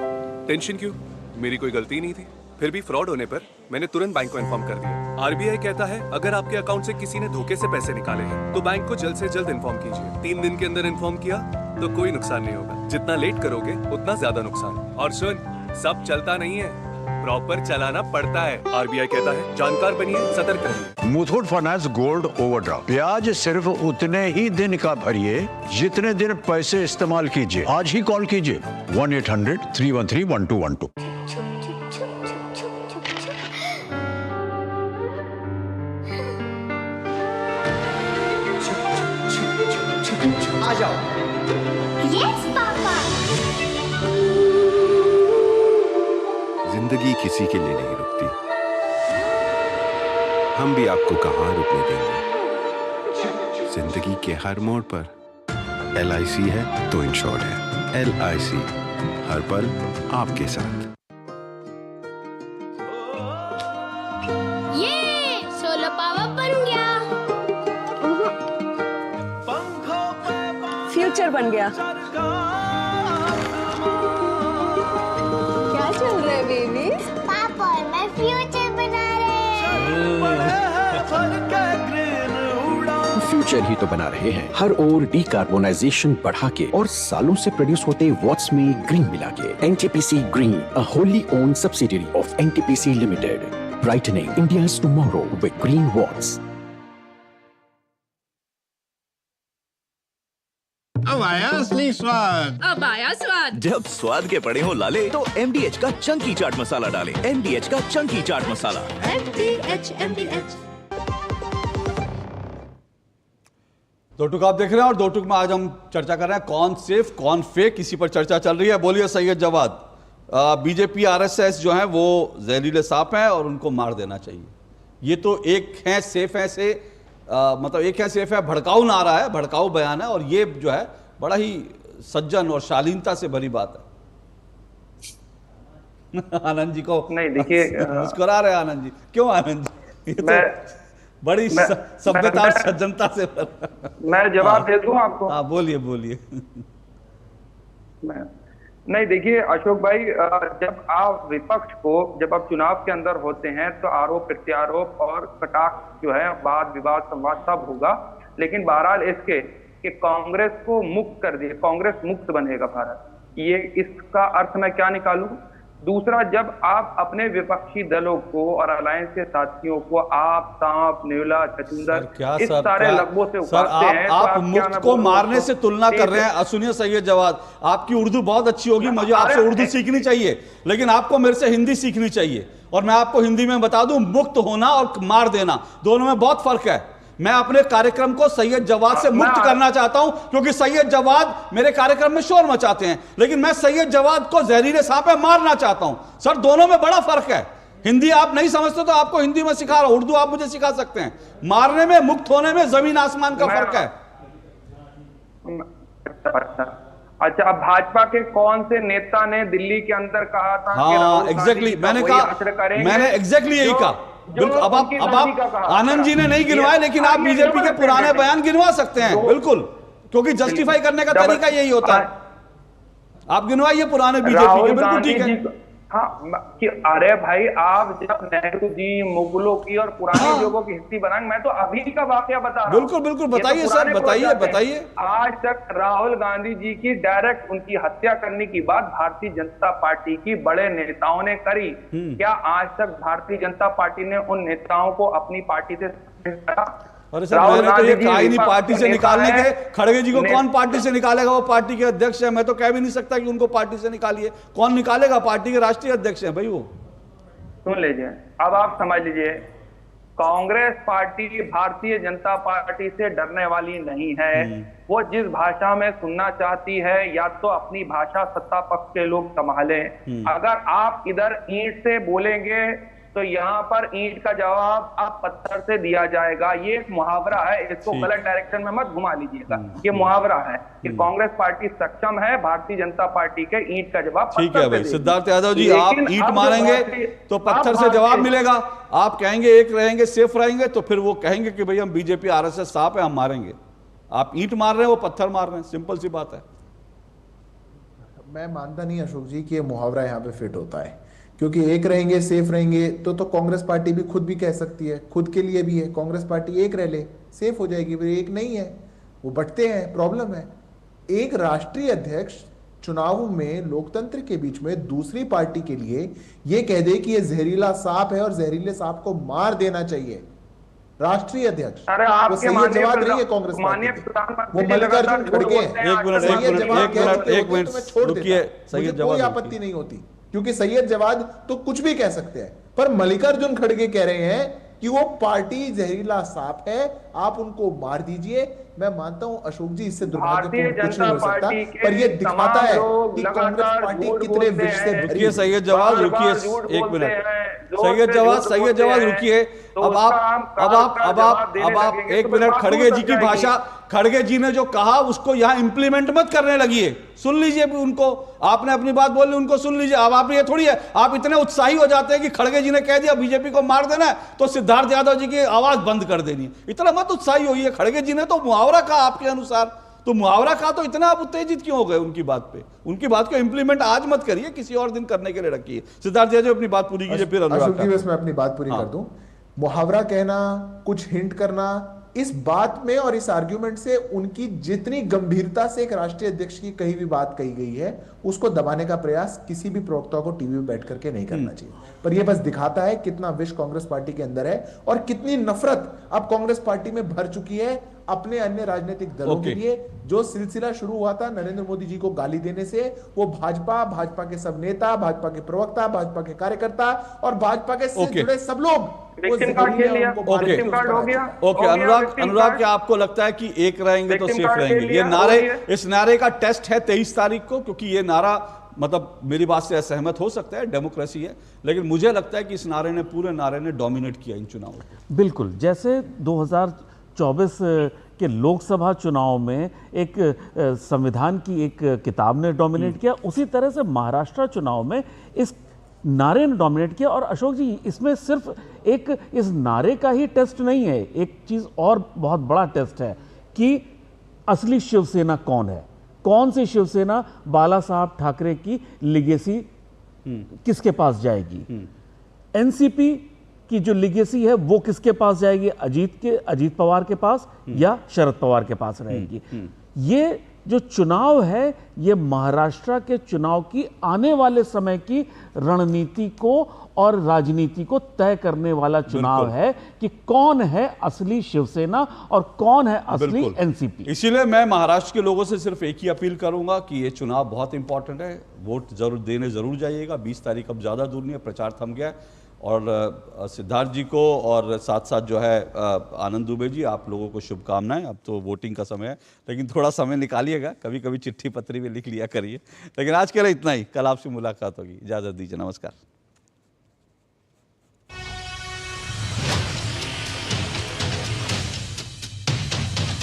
टेंशन क्यों? मेरी कोई गलती नहीं थी। फिर भी फ्रॉड होने पर मैंने तुरंत बैंक को इन्फॉर्म कर दिया। आरबीआई कहता है अगर आपके अकाउंट से किसी ने धोखे से पैसे निकाले हैं तो बैंक को जल्द से जल्द इन्फॉर्म कीजिए। 3 दिन के अंदर इन्फॉर्म किया तो कोई नुकसान नहीं होगा। जितना लेट करोगे उतना ज्यादा नुकसान। और सुन, सब चलता नहीं है, प्रॉपर चलाना पड़ता है। आरबीआई कहता है जानकार बनिए, सतर्क रहिए। मुथूट फाइनेंस गोल्ड ओवरड्राफ्ट, ब्याज सिर्फ उतने ही दिन का भरिए जितने दिन पैसे इस्तेमाल कीजिए। आज ही कॉल कीजिए 1-800-313-1212। आ जाओ। Yes papa. जिंदगी किसी के लिए नहीं रुकती, हम भी आपको कहां रुकने देंगे। जिंदगी के हर मोड़ पर LIC है तो इंश्योर्ड है। LIC, हर पल आपके साथ। ये सोलर पावर बन गया। फ्यूचर बन गया। क्या चल रहा है बेबी? पापा और मैं फ्यूचर बना फ्यूचर ही तो बना रहे हैं, हर ओर डीकार्बोनाइजेशन बढ़ा के और सालों से प्रोड्यूस होते वॉट्स में ग्रीन मिला के। NTPC Green, a wholly owned subsidiary of NTPC Limited, brightening India's tomorrow with green watts. अब आया असली स्वाद। अब आया स्वाद। जब स्वाद के पड़े हो लाले तो MDH का चंकी चाट मसाला डालें। MDH का चंकी चाट मसाला। MDH। दो टुक आप देख रहे हैं और दो टुक में आज हम चर्चा कर रहे हैं कौन सेफ कौन फेक, इसी पर चर्चा चल रही है। बोलिए सैयद जवाद। बीजेपी RSS जो है वो जहरीले सांप हैं और उनको मार देना चाहिए। ये तो एक है सेफ है से मतलब एक है सेफ है भड़काऊ नारा है, भड़काऊ बयान है, और ये जो है बड़ा ही सज्जन और शालीनता से भरी बात है। आनंद जी को नहीं, देखिए मुस्कुरा रहे आनंद जी, क्यों आनंद जी? ये तो बड़ी सभ्यता और सज्जनता से मैं जवाब दे दूं आपको। हाँ बोलिए बोलिए। नहीं देखिए अशोक भाई, जब आप विपक्ष को जब आप चुनाव के अंदर होते हैं तो आरोप प्रत्यारोप और कटाक्ष जो है वाद विवाद संवाद सब होगा, लेकिन बहरहाल इसके कि कांग्रेस को मुक्त कर दिए, कांग्रेस मुक्त बनेगा भारत, ये इसका अर्थ मैं क्या निकालूं? दूसरा, जब आप अपने विपक्षी दलों को और अलायंस के साथियों को आप सांप नेवला छछूंदर इस सारे लफ्जों से उखाड़ते हैं, आप मुक्त को मारने से तुलना कर रहे हैं। सुनिए सैयद जवाद, आपकी उर्दू बहुत अच्छी होगी, मुझे आपसे उर्दू सीखनी चाहिए, लेकिन आपको मेरे से हिंदी सीखनी चाहिए। और मैं आपको हिंदी में बता दूं, मुक्त होना और मार देना दोनों में बहुत फर्क है। मैं अपने कार्यक्रम को सैयद जवाद से मुक्त करना चाहता हूं क्योंकि सैयद जवाद मेरे कार्यक्रम में शोर मचाते हैं, लेकिन मैं सैयद जवाद को जहरीले सांप पे मारना चाहता हूं। सर दोनों में बड़ा फर्क है। हिंदी आप नहीं समझते तो आपको हिंदी में सिखा रहा हूं, उर्दू आप मुझे सिखा सकते हैं। मारने में, मुक्त होने में जमीन आसमान का फर्क है। अच्छा, अब भाजपा के कौन से नेता ने दिल्ली के अंदर कहा था? हाँ एग्जैक्टली, मैंने एग्जैक्टली यही कहा। बिल्कुल, अब आप आनंद जी ने नहीं गिनवाए, लेकिन आप बीजेपी के पुराने बयान गिनवा सकते हैं, बिल्कुल, क्योंकि जस्टिफाई करने का तरीका यही होता है। आप गिनवाइए पुराने बीजेपी के, बिल्कुल ठीक है। हाँ कि अरे भाई, आप जब नेहरू जी, मुगलों की और पुराने लोगों की हिस्ट्री बनाएंगे, मैं तो अभी का वाकया बता रहा हूं। बिल्कुल बिल्कुल, बताइए सर, बताइए बताइए। आज तक राहुल गांधी जी की डायरेक्ट उनकी हत्या करने की बात भारतीय जनता पार्टी की बड़े नेताओं ने करी। क्या आज तक भारतीय जनता पार्टी ने उन नेताओं को अपनी पार्टी से अरे सर, मैंने तो ये कहा ही नहीं पार्टी से निकालने के। खड़गे जी को कौन पार्टी से निकालेगा? वो पार्टी के अध्यक्ष है। मैं तो कह भी नहीं सकता कि उनको पार्टी से निकालिए। कौन निकालेगा? पार्टी के राष्ट्रीय अध्यक्ष हैं भाई वो। सुन लीजिए, अब आप समझ लीजिए, कांग्रेस पार्टी भारतीय जनता पार्टी से डरने वाली नहीं है। वो जिस भाषा में सुनना चाहती है, या तो अपनी भाषा सत्ता पक्ष के लोग संभालें। अगर आप इधर ईंट से बोलेंगे तो यहाँ पर ईंट का जवाब आप पत्थर से दिया जाएगा। ये एक मुहावरा है, इसको गलत डायरेक्शन में मत घुमा लीजिएगा। ये मुहावरा है कि कांग्रेस पार्टी सक्षम है भारतीय जनता पार्टी के ईंट का जवाब ठीक है भाई सिद्धार्थ यादव जी, आप ईंट मारेंगे तो पत्थर से जवाब मिलेगा। आप कहेंगे एक रहेंगे, सेफ रहेंगे, तो फिर वो कहेंगे कि भाई हम बीजेपी आरएसएस साफ है, हम मारेंगे। आप ईंट मार रहे हैं, वो पत्थर मार रहे हैं, सिंपल सी बात है। मैं मानता नहीं अशोक जी कि ये मुहावरा यहाँ पे फिट होता है, क्योंकि एक रहेंगे सेफ रहेंगे तो कांग्रेस पार्टी भी खुद भी कह सकती है, खुद के लिए भी है। कांग्रेस पार्टी एक रह ले, सेफ हो जाएगी। फिर एक नहीं है, वो बंटते हैं, प्रॉब्लम है। एक राष्ट्रीय अध्यक्ष चुनाव में लोकतंत्र के बीच में दूसरी पार्टी के लिए ये कह दे कि ये जहरीला सांप है और जहरीले सांप को मार देना चाहिए। राष्ट्रीय अध्यक्ष, अरे वो सैयद जवाद नहीं है कांग्रेस पार्टी के, वो मल्लिकार्जुन खड़गे हैं। एक मिनट रुकिए, सैयद जवाद, कोई आपत्ति नहीं होती, क्योंकि सैयद जवाद तो कुछ भी कह सकते हैं। पर मल्लिकार्जुन खड़गे कह रहे हैं कि वो पार्टी जहरीला सांप है, आप उनको मार दीजिए। मैं मानता हूं अशोक जी, इससे दुर्भाग्यपूर्ण कुछ नहीं हो सकता, पर ये दिखाता है कि कांग्रेस पार्टी कितने विष से भरी। रुकिए सैयद जवाद, रुकिए एक मिनट। सैयद जवाद रुकिए। अब आप एक मिनट, खड़गे जी की भाषा, खड़गे जी ने जो कहा उसको यहां इंप्लीमेंट मत करने लगी है। सुन लीजिए उनको, आपने अपनी बात बोली, उनको सुन लीजिए। अब आप ये थोड़ी है, आप इतने उत्साही हो जाते हैं कि खड़गे जी ने कह दिया बीजेपी को मार देना है तो सिद्धार्थ यादव जी की आवाज बंद कर देनी है। इतना मत उत्साही होइए। खड़गे जी ने तो मुहावरा कहा आपके अनुसार, तो मुहावरा कहा तो इतना आप उत्तेजित क्यों हो गए उनकी बात पे? उनकी बात को इंप्लीमेंट आज मत करिए, किसी और दिन करने के लिए रखिए। सिद्धार्थ यादव अपनी बात पूरी कीजिए, फिर अनुराग जी मैं अपनी बात पूरी कर दूं। मुहावरा कहना, कुछ हिंट करना, इस बात में और इस आर्ग्यूमेंट से उनकी जितनी गंभीरता से एक राष्ट्रीय अध्यक्ष की कहीं भी बात कही गई है, उसको दबाने का प्रयास किसी भी प्रवक्ता को टीवी में बैठ करके नहीं करना चाहिए। पर यह बस दिखाता है कितना विष कांग्रेस पार्टी के अंदर है और कितनी नफरत अब कांग्रेस पार्टी में भर चुकी है अपने अन्य राजनीतिक दलों के लिए। जो सिलसिला शुरू हुआ था नरेंद्र मोदी जी को गाली देने से, वो भाजपा के सब नेता, भाजपा के प्रवक्ता, भाजपा के कार्यकर्ता और भाजपा के से जुड़े सब लोग अनुराग, क्या आपको लगता है कि एक रहेंगे तो सेफ रहेंगे? ये नारे, इस नारे का टेस्ट है 23 तारीख को, क्योंकि ये नारा, मतलब मेरी बात से असहमत हो सकता है, डेमोक्रेसी है, लेकिन मुझे लगता है कि इस नारे ने, पूरे नारे ने डोमिनेट किया इन चुनावों को। बिल्कुल, जैसे 2024 के लोकसभा चुनाव में एक संविधान की एक किताब ने डोमिनेट किया, उसी तरह से महाराष्ट्र चुनाव में इस नारे ने डोमिनेट किया। और अशोक जी, इसमें सिर्फ एक इस नारे का ही टेस्ट नहीं है, एक चीज और बहुत बड़ा टेस्ट है कि असली शिवसेना कौन है, कौन सी शिवसेना बाला साहब ठाकरे की लिगेसी किसके पास जाएगी, एनसीपी की जो लिगेसी है वो किसके पास जाएगी, अजीत पवार के पास या शरद पवार के पास रहेगी। ये जो चुनाव है, ये महाराष्ट्र के चुनाव की आने वाले समय की रणनीति को और राजनीति को तय करने वाला चुनाव है कि कौन है असली शिवसेना और कौन है असली एनसीपी। इसीलिए मैं महाराष्ट्र के लोगों से सिर्फ एक ही अपील करूंगा कि ये चुनाव बहुत इंपॉर्टेंट है, वोट जरूर देने जरूर जाइएगा। 20 तारीख अब ज्यादा दूर नहीं है, प्रचार थम गया है। और सिद्धार्थ जी को और साथ साथ जो है आनंद दुबे जी, आप लोगों को शुभकामनाएं। अब तो वोटिंग का समय है, लेकिन थोड़ा समय निकालिएगा, कभी कभी चिट्ठी पत्री में लिख लिया करिए। लेकिन आज के लिए इतना ही, कल आपसे मुलाकात होगी, इजाजत दीजिए, नमस्कार।